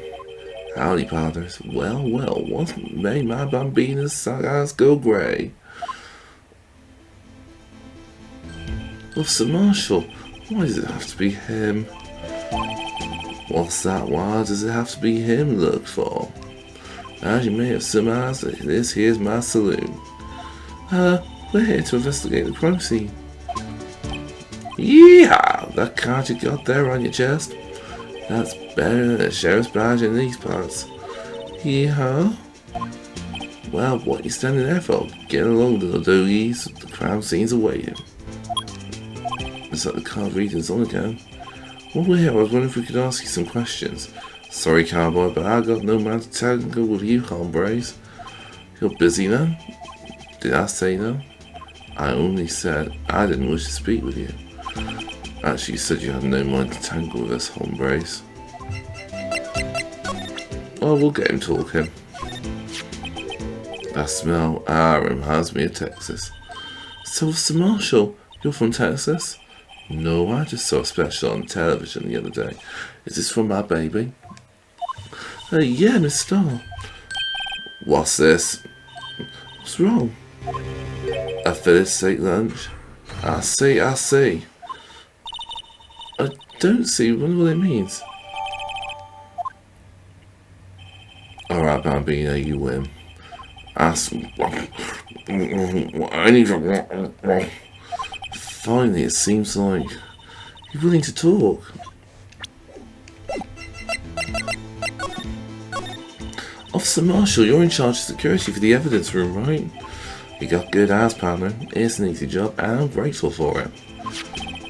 Howdy, partners. Well, what made my bambina's eyes go grey? Officer Marshall, why does it have to be him? What's that? Why does it have to be him looked for? As you may have surmised, this here's my saloon. We're here to investigate the crime scene. Yeehaw! That card you got there on your chest? That's better than a sheriff's badge in these parts. Yeehaw? Well, what you standing there for? Get along, little doggies. The crime scene's awaiting. Looks like the card reader's on again. While we're here, I was wondering if we could ask you some questions. Sorry, cowboy, but I got no man to tangle with you, hombres. You're busy now? Did I say no? I only said I didn't wish to speak with you. Actually, you said you had no mind to tangle with us, hombres. Oh, we'll get him talking. That smell, reminds me of Texas. So, Mr. Marshall, you're from Texas? No, I just saw a special on television the other day. Is this from my baby? Yeah, Miss Starr. What's this? What's wrong? A Phyllis steak lunch? I see. I don't see. Wonder what it means. Alright, Bambino, you win. I need to... Finally, it seems like you're willing to talk. Officer Marshall, you're in charge of security for the evidence room, right? You got good eyes, partner. It's an easy job, and I'm grateful for it.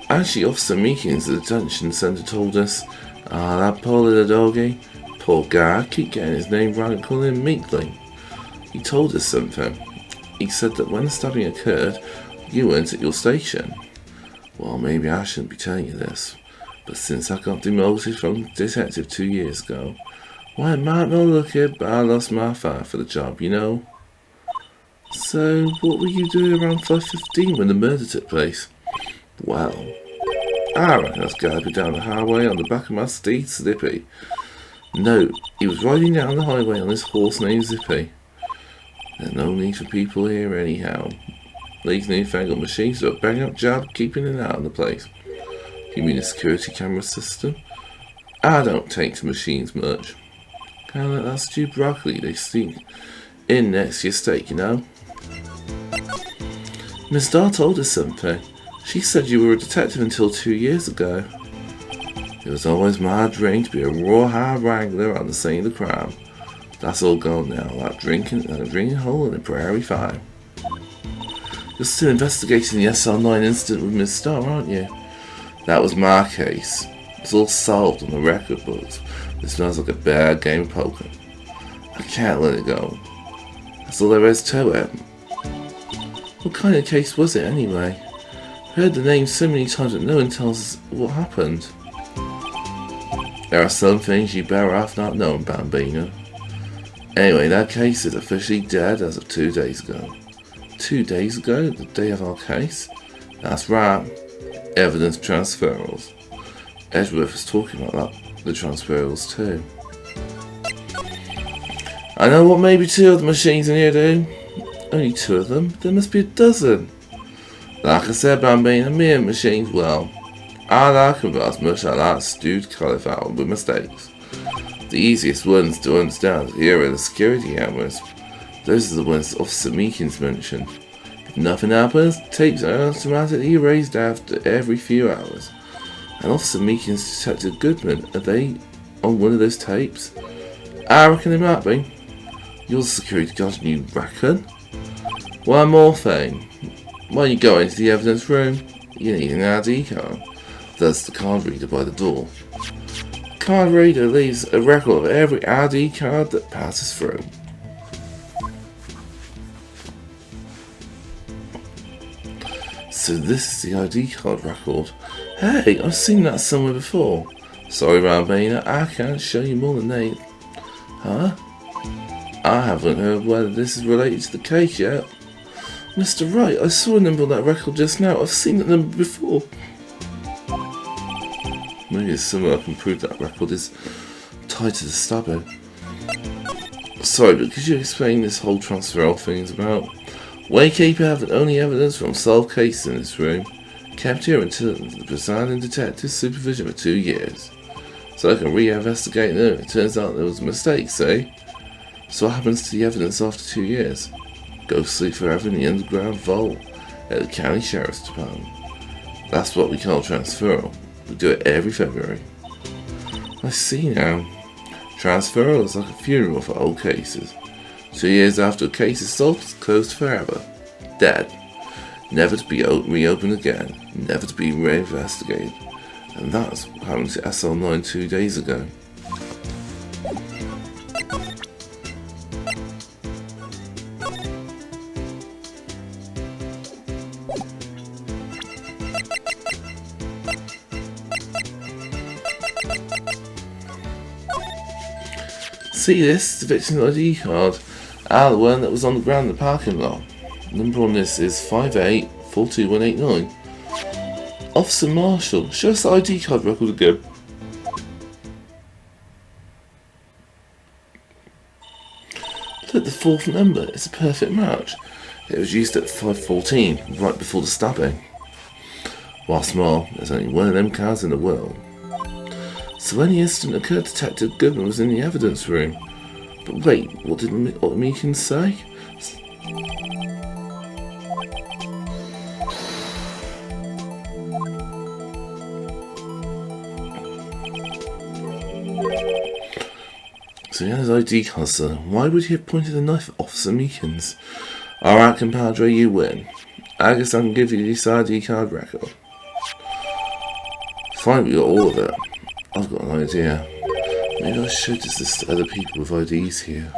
Actually, Officer Meekins, the detention center, told us, that poor little doggy, poor guy, I keep getting his name right and calling him Meekly. He told us something. He said that when the stabbing occurred, you weren't at your station. Well, maybe I shouldn't be telling you this, but since I got demoted from detective 2 years ago, well, it might not look it, but I lost my fight for the job, you know? So, what were you doing around 5:15 when the murder took place? Well, I reckon I was galloping down the highway on the back of my steed, Zippy. No, he was riding down the highway on his horse named Zippy. There's no need for people here anyhow. These newfangled machines do a bang up job keeping an eye on the place. You mean a security camera system? I don't take to machines much. Kinda like that stewed broccoli they sneak in next to your steak, you know? Miss Starr told us something. She said you were a detective until 2 years ago. It was always my dream to be a rawhide wrangler on the scene of the crime. That's all gone now, like drinking hole in a prairie fire. You're still investigating the SR9 incident with Miss Starr, aren't you? That was my case. It's all solved on the record books. It smells like a bad game of poker. I can't let it go. That's all there is to it. What kind of case was it anyway? I heard the name so many times that no one tells us what happened. There are some things you better off not knowing, Bambino. Anyway, that case is officially dead as of 2 days ago. 2 days ago? The day of our case? That's right. Evidence transferals. Edgeworth was talking about that. The transferals too. I know what maybe 2 of the machines in here do. Only 2 of them? There must be a dozen. Like I said, Bambina, me and machines, well, I like them as much as I like stewed cauliflower with mistakes. The easiest ones to understand here are the security cameras. Those are the ones Officer Meekins mentioned. If nothing happens, tapes are automatically erased after every few hours. And Officer Meekins, Detective Goodman, are they on one of those tapes? I reckon they might be. You're the security guard and you reckon? One more thing. When you go into the evidence room, you need an ID card. That's the card reader by the door. The card reader leaves a record of every ID card that passes through. So this is the ID card record. Hey, I've seen that somewhere before. Sorry, Bambina, I can't show you more than that. Huh? I haven't heard whether this is related to the case yet. Mr. Wright, I saw a number on that record just now. I've seen that number before. Maybe there's somewhere I can prove that record is tied to the stabbing. Sorry, but could you explain this whole transferal thing is about? Waykeeper have only evidence from solved cases in this room, kept here until the presiding detective's supervision for 2 years. So I can re-investigate them. It turns out there was a mistake, say. So what happens to the evidence after 2 years? Go sleep forever in the underground vault at the county sheriff's department. That's what we call transferal. We do it every February. I see now. Transferal is like a funeral for old cases. 2 years after a case is solved, it's closed forever. Dead. Never to be reopened again. Never to be reinvestigated. And that's what happened to SL9 2 days ago. See this? The victim's ID card. The one that was on the ground in the parking lot. The number on this is 5842189. Officer Marshall, show us the ID card record again. Look, the 4th number. It's a perfect match. It was used at 5:14, right before the stabbing. What's more, there's only one of them cards in the world. So when the incident occurred, Detective Goodman was in the evidence room. But wait, what did Meekins say? So he had his ID card, sir. Why would he have pointed a knife at Officer Meekins? Alright, compadre, you win. I guess I can give you this ID card record. Fine, we got all of it. I've got an idea. Maybe I should just list other people with IDs here.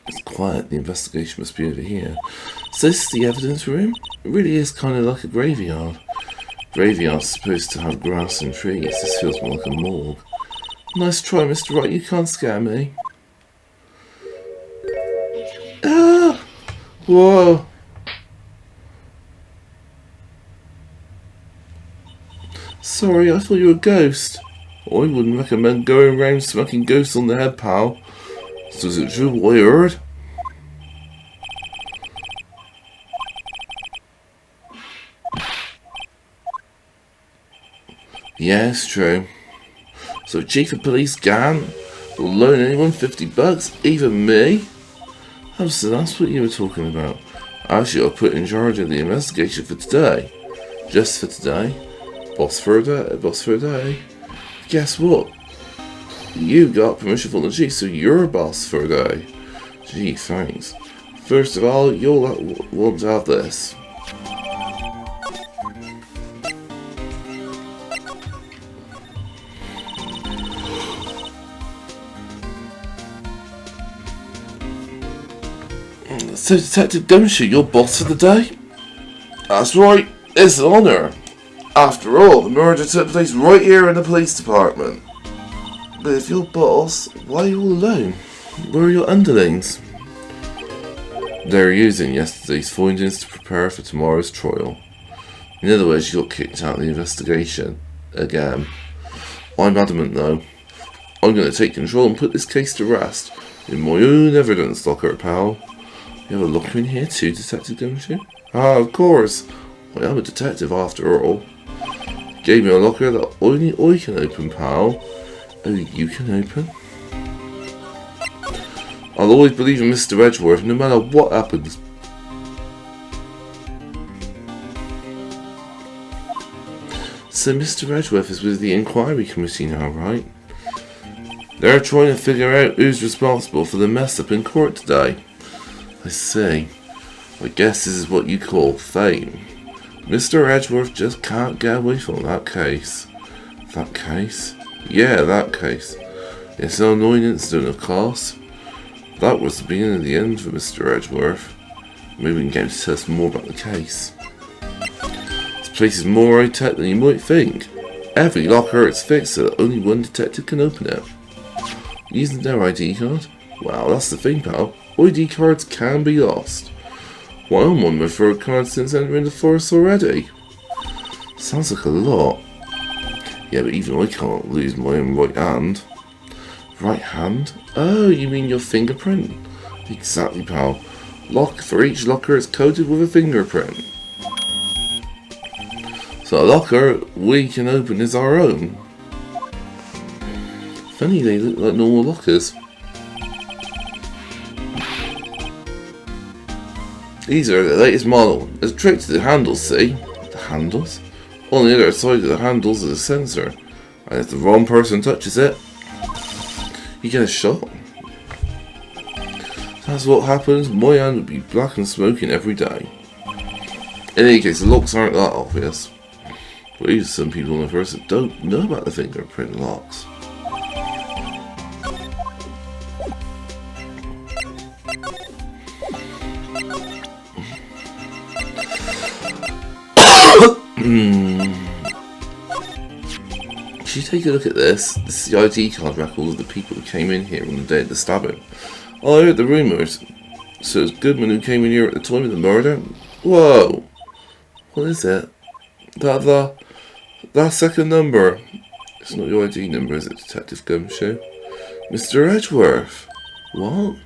It's quiet, the investigation must be over here. So this is the evidence room? It really is kind of like a graveyard. Graveyard's supposed to have grass and trees. This feels more like a morgue. Nice try, Mr. Wright, you can't scare me. Ah! Whoa! Sorry, I thought you were a ghost. I wouldn't recommend going around smacking ghosts on the head, pal. So is it true what you heard? Yeah, it's true. So Chief of Police Gant will loan anyone $50, even me? Oh, so that's what you were talking about. Actually, I'll put in charge of the investigation for today. Just for today. Boss for a day. Guess what? You got permission from the chief, so you're a boss for a day. Gee, thanks. First of all, you'll want to have this. So, Detective Gumshoe, you're boss for the day? That's right, it's an honour. After all, the murder took place right here in the police department. But if you're boss, why are you all alone? Where are your underlings? They're using yesterday's findings to prepare for tomorrow's trial. In other words, you got kicked out of the investigation. Again. I'm adamant though. I'm going to take control and put this case to rest. In my own evidence locker, pal. You have a locker in here too, Detective Gumshoe? Ah, of course. I am a detective after all. You gave me a locker that only I can open, pal. Only you can open? I'll always believe in Mr. Edgeworth, no matter what happens. So Mr. Edgeworth is with the inquiry committee now, right? They're trying to figure out who's responsible for the mess up in court today. I see. I guess this is what you call fame. Mr. Edgeworth just can't get away from that case. That case? Yeah, that case. It's an annoying incident, of course. That was the beginning of the end for Mr. Edgeworth. Maybe we can get him to tell us more about the case. This place is more high-tech than you might think. Every locker is fixed so that only one detective can open it. Using their ID card? Wow, that's the thing, pal. ID cards can be lost. Well, I'm on my third card since entering the force already. Sounds like a lot. Yeah, but even I can't lose my own right hand. Right hand? Oh, you mean your fingerprint? Exactly, pal. For each locker is coded with a fingerprint. So a locker we can open is our own. Funny, they look like normal lockers. These are the latest model. There's a trick to the handles, see? The handles? On the other side of the handles is a sensor. And if the wrong person touches it, you get a shot. That's what happens. My hand would be black and smoking every day. In any case, the locks aren't that obvious. But even some people in the force that don't know about the fingerprint locks. Should you take a look at this? This is the ID card record of the people who came in here on the day of the stabbing. Oh, I heard the rumours. So it's Goodman who came in here at the time of the murder? Whoa! What is it? That second number. It's not your ID number, is it, Detective Gumshoe? Mr. Edgeworth. What?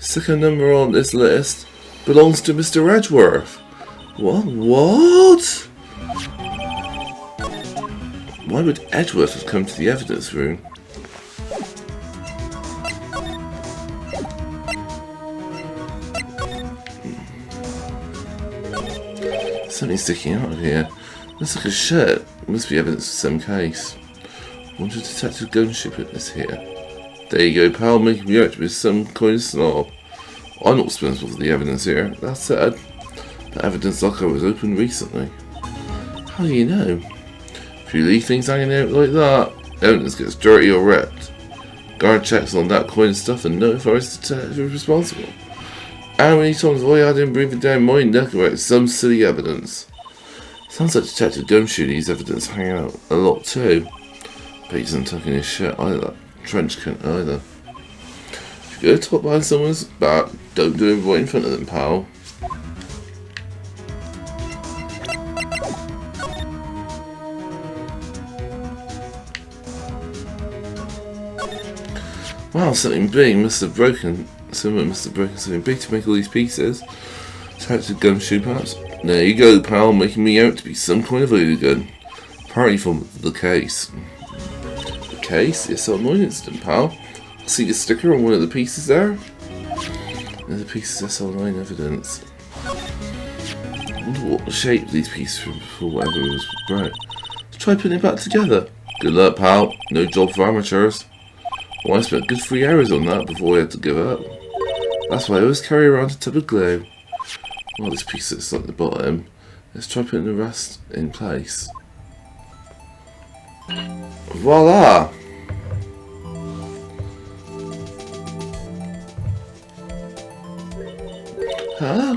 Second number on this list belongs to Mr. Edgeworth. What? Why would Edgeworth have come to the evidence room? Something sticking out of here. Looks like a shirt. Must be evidence of some case. Wonder if Detective Gumshoe put this here. There you go, pal, making me out to be some kind of snob. I'm not responsible for the evidence here. That said, the evidence locker was opened recently. How do you know? If you leave things hanging out like that, evidence gets dirty or ripped. Guard checks on that kind of stuff and notifies the detective responsible. How many times have I had him breathing down my neck about some silly evidence? Sounds like Detective Gumshoe needs evidence hanging out a lot too. But he doesn't tuck in his shirt either. Trench coat either. If you go to talk behind someone's back, don't do it right in front of them, pal. Wow, something big must have broken. Someone must have broken something big to make all these pieces. Detective Gumshoe, perhaps. There you go, pal, making me out to be some kind of hooligan. Apparently from the case. The case? It's an annoying incident, pal. I see the sticker on one of the pieces there. There's a piece of SL9 evidence. I wonder what the shape of these pieces from before whatever was broke. Let's try putting it back together. Good luck, pal. No job for amateurs. Well, I spent a good 3 hours on that before I had to give up. That's why I always carry around a tub of glue. Well, this piece sits at the bottom. Let's try putting the rest in place. Voila! Huh?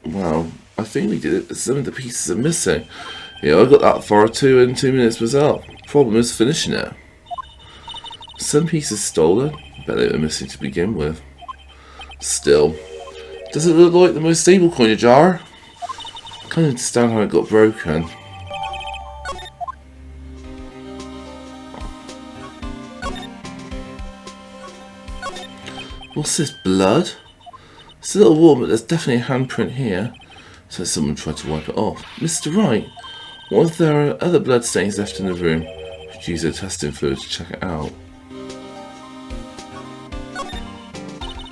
Wow, I think we did it, but some of the pieces are missing. Yeah, I got that far too in 2 minutes myself. Problem is finishing it. Some pieces stolen. Bet they were missing to begin with. Still, does it look like the most stable coin jar? Can't understand how it got broken. What's this, blood? It's a little warm, but there's definitely a handprint here. So someone tried to wipe it off. Mr. Wright, what if there are other blood stains left in the room? We should use a testing fluid to check it out.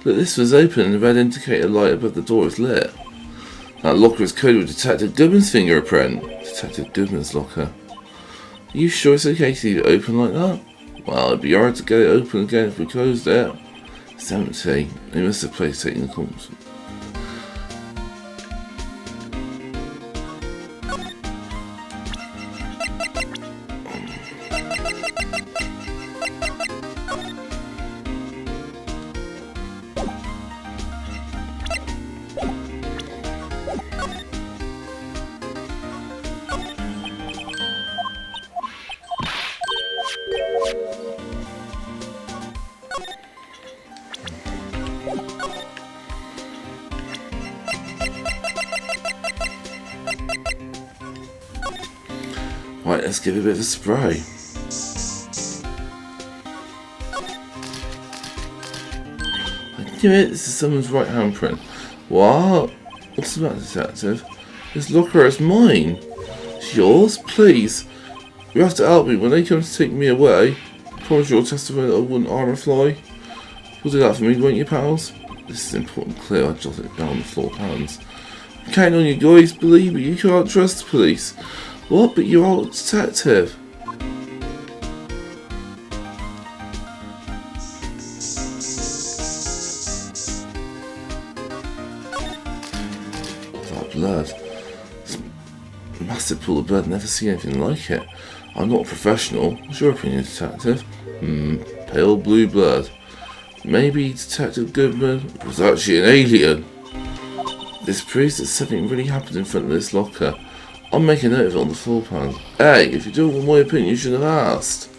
Look, this was open and the red indicator light above the door is lit. That locker is coded with Detective Goodman's fingerprint. Detective Goodman's locker. Are you sure it's okay to leave it open like that? Well, it'd be hard to get it open again if we closed it. It's empty. They must have placed it in the corner. Right, let's give it a bit of a spray. I knew it, this is someone's right handprint. What? What's the matter, detective? This locker is mine. It's yours? Please. You have to help me when they come to take me away. I promise you'll testify that I wouldn't harm a fly. You'll do that for me, won't you, pals? This is an important clue. I jotted it down on the floor pans. I'm counting on you guys, believe me, you can't trust the police. What? But you're all a detective. That blood. It's a massive pool of blood, never seen anything like it. I'm not a professional. What's your opinion, detective? Pale blue blood. Maybe Detective Goodman was actually an alien. This proves that something really happened in front of this locker. I'll make a note of it on the floor plan. Hey, if you don't want my opinion, you should have asked.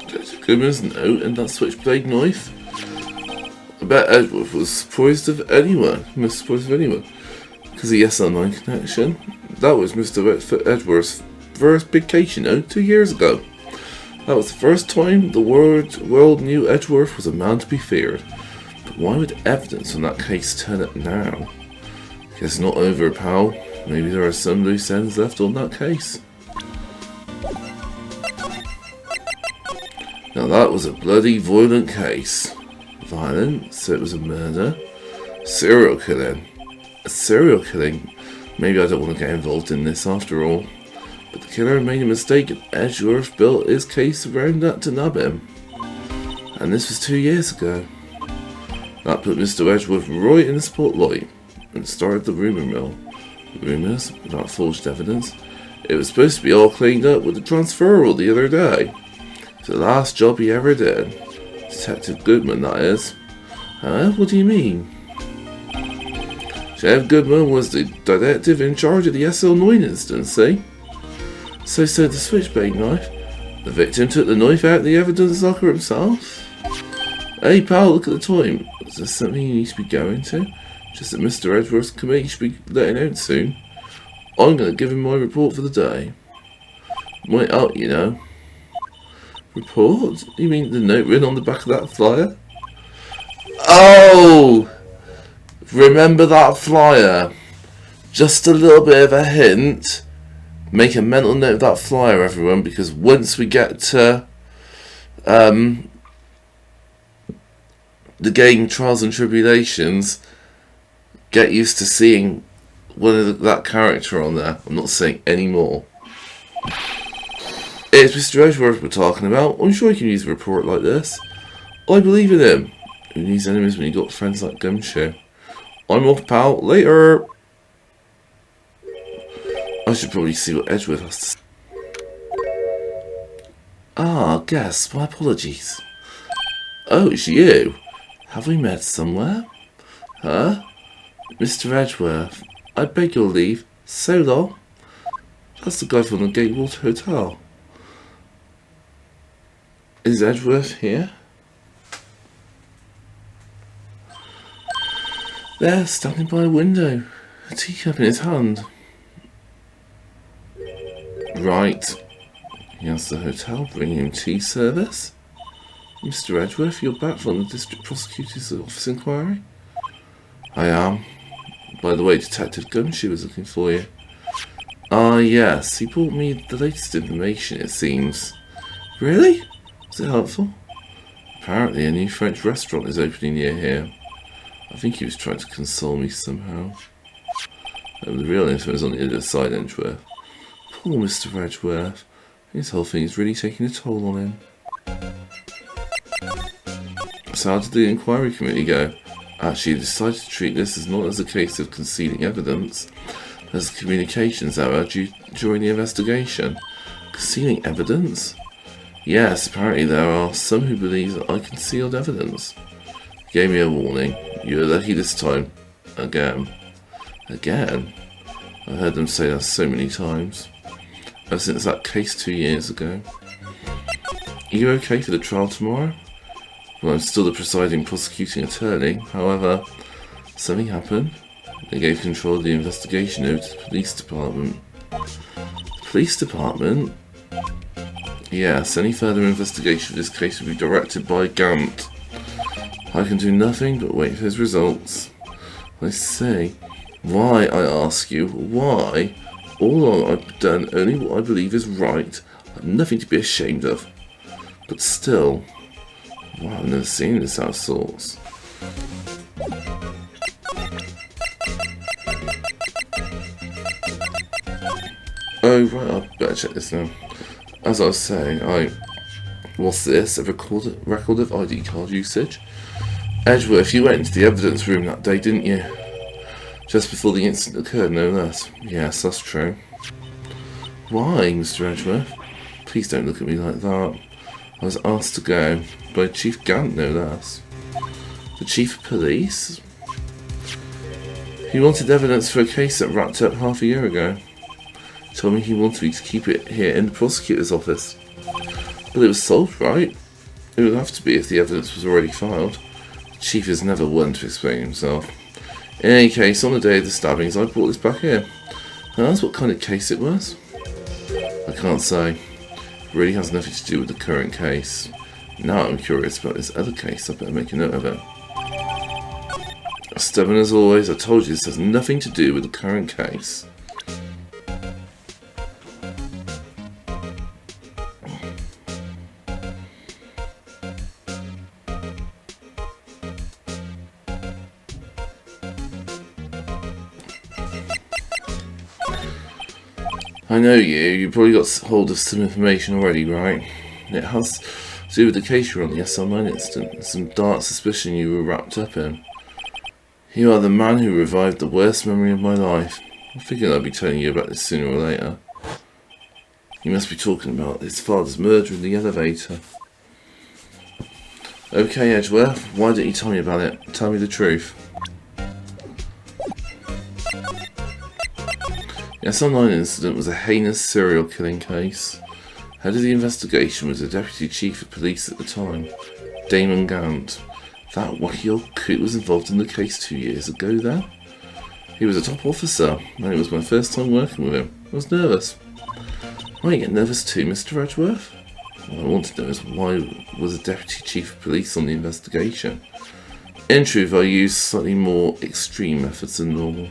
Detective Goodman's note and that switchblade knife? I bet Edward was surprised of anyone. Most surprised of anyone. Because of the SL9 connection. That was Mr. Edward's first vacation note 2 years ago. That was the first time the world knew Edgeworth was a man to be feared. But why would evidence on that case turn up now? Guess not over, pal. Maybe there are some loose ends left on that case. Now that was a bloody violent case. Violent, so it was a murder. Serial killing. A serial killing. Maybe I don't want to get involved in this after all. But the killer made a mistake and Edgeworth built his case around that to nab him. And this was 2 years ago. That put Mr. Edgeworth right in the spotlight and started the rumour mill. Rumours, without forged evidence. It was supposed to be all cleaned up with the transferal the other day. It's the last job he ever did. Detective Goodman, that is. Huh? What do you mean? Sheriff Goodman was the detective in charge of the SL9 incident, see? So said the switchblade knife. The victim took the knife out of the evidence locker himself. Hey pal, look at the time. Is there something you need to be going to? Just that Mr. Edgeworth's committee should be letting out soon. I'm going to give him my report for the day. Might help, you know. Report? You mean the note written on the back of that flyer? Oh! Remember that flyer? Just a little bit of a hint. Make a mental note of that flyer, everyone, because once we get to the game Trials and Tribulations, get used to seeing that character on there. I'm not saying any more. It's Mr. Edgeworth we're talking about. I'm sure he can use a report like this. I believe in him. Who needs enemies when you got friends like Gumshoe? I'm off, pal. Later. I should probably see what Edgeworth has to say. Ah, guess. My apologies. Oh, it's you. Have we met somewhere? Huh? Mr. Edgeworth, I beg your leave. So long. That's the guy from the Gatewater Hotel. Is Edgeworth here? There, standing by a window, a teacup in his hand. Right. He has the hotel bringing him tea service. Mr. Edgeworth, you're back from the District Prosecutor's Office inquiry? I am. By the way, Detective Gumshoe was looking for you. Ah, yes, he brought me the latest information, it seems. Really? Was it helpful? Apparently a new French restaurant is opening near here. I think he was trying to console me somehow. The real info is on the other side, Edgeworth. Poor Mr. Edgeworth. His whole thing is really taking a toll on him. So how did the inquiry committee go? Actually, they decided to treat this as not as a case of concealing evidence, but as a communications error during the investigation. Concealing evidence? Yes, apparently there are some who believe that I concealed evidence. He gave me a warning. You're lucky this time. Again. Again? I've heard them say that so many times. Ever since that case 2 years ago. Are you okay for the trial tomorrow? Well, I'm still the presiding prosecuting attorney. However, something happened. They gave control of the investigation over to the police department. Police department? Yes, any further investigation of this case will be directed by Gant. I can do nothing but wait for his results. I see. Why, I ask you, why? All I've done, only what I believe is right. I have nothing to be ashamed of. But still, wow, I've never seen this out of sorts. Oh, right, I better check this now. As I was saying, what's this? A record of ID card usage? Edgeworth, you went into the evidence room that day, didn't you? Just before the incident occurred, no less. Yes, that's true. Why, Mr. Edgeworth? Please don't look at me like that. I was asked to go by Chief Gant, no less. The Chief of Police? He wanted evidence for a case that wrapped up half a year ago. Told me he wanted me to keep it here in the prosecutor's office. But it was solved, right? It would have to be if the evidence was already filed. The Chief is never one to explain himself. In any case, on the day of the stabbings, I brought this back here. And that's what kind of case it was? I can't say. It really has nothing to do with the current case. Now I'm curious about this other case. I better make a note of it. Stubborn as always, I told you this has nothing to do with the current case. I know you probably got hold of some information already, right? It has to do with the case you're on, the SL9 incident, and some dark suspicion you were wrapped up in. You are the man who revived the worst memory of my life. I figured I'd be telling you about this sooner or later. You must be talking about his father's murder in the elevator. Okay, Edgeworth, why don't you tell me about it? Tell me the truth. The SL9 incident was a heinous serial killing case. Head of the investigation was the Deputy Chief of Police at the time, Damon Gant. That wacky old coot was involved in the case 2 years ago then. He was a top officer, and it was my first time working with him. I was nervous. Why you get nervous too, Mr. Edgeworth? What I want to know is why was the Deputy Chief of Police on the investigation? In truth, I used slightly more extreme methods than normal.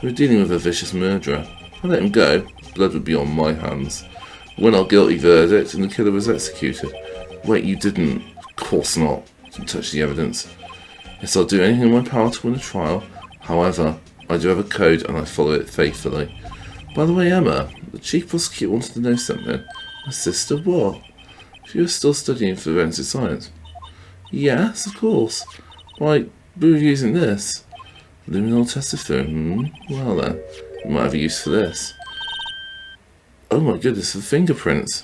We were dealing with a vicious murderer. I let him go, blood would be on my hands. Went our guilty verdict and the killer was executed. Wait, you didn't? Of course not. Didn't touch the evidence. Yes, I'll do anything in my power to win a trial. However, I do have a code and I follow it faithfully. By the way, Emma, the Chief Prosecutor wanted to know something. My sister, what? If you were still studying forensic science. Yes, of course. Why, we were using this. Luminol testifier, Well then, you might have a use for this. Oh my goodness, for fingerprints.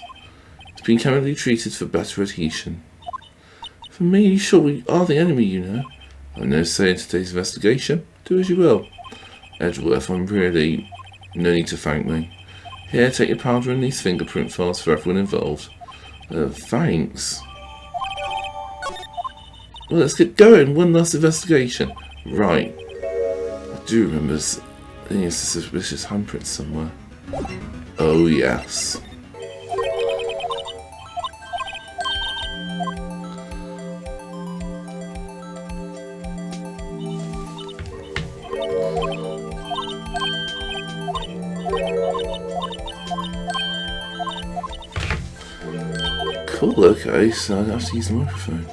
It's been chemically treated for better adhesion. For me, you sure we are the enemy, you know? I've no say in today's investigation. Do as you will. Edgeworth, I'm really... No need to thank me. Here, take your powder and these fingerprint files for everyone involved. Thanks. Well, let's get going. One last investigation. Right. I do remember seeing a suspicious handprint somewhere. Oh, yes. Cool, okay, so I have to use the microphone.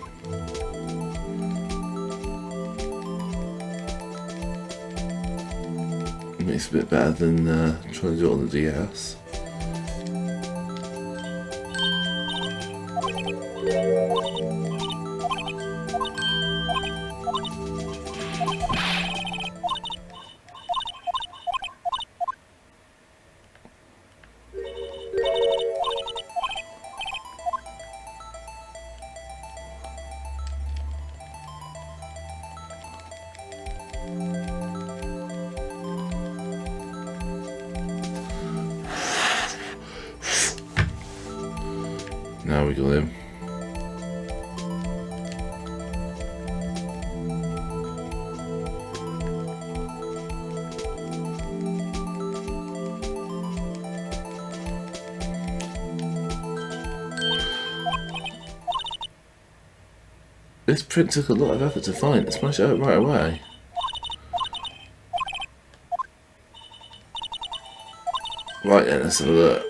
Makes it a bit better than trying to do it on the DS. Now we got him. This print took a lot of effort to find. Let's smash it out right away. Right then, let's have a look.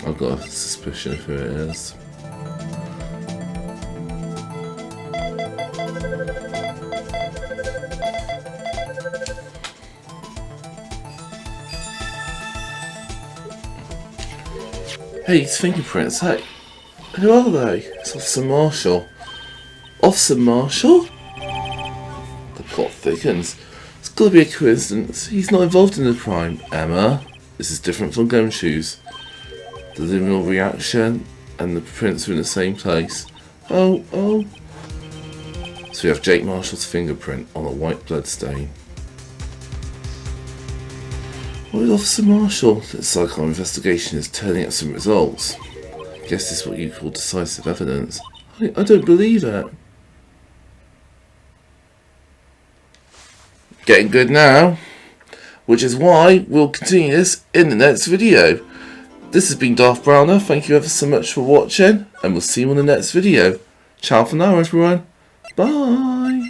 I've got a suspicion of who it is. Hey, it's fingerprints. Hey, who are they? It's Officer Marshall. Officer Marshall? The plot thickens. It's got to be a coincidence. He's not involved in the crime. Emma, this is different from Gumshoes. The liminal reaction and the prints are in the same place. Oh. So we have Jake Marshall's fingerprint on a white blood stain. What is Officer Marshall? Looks like our investigation is turning up some results. I guess this is what you call decisive evidence. I don't believe it. Getting good now. Which is why we'll continue this in the next video. This has been Darth Browner. Thank you ever so much for watching, and we'll see you on the next video. Ciao for now, everyone. Bye.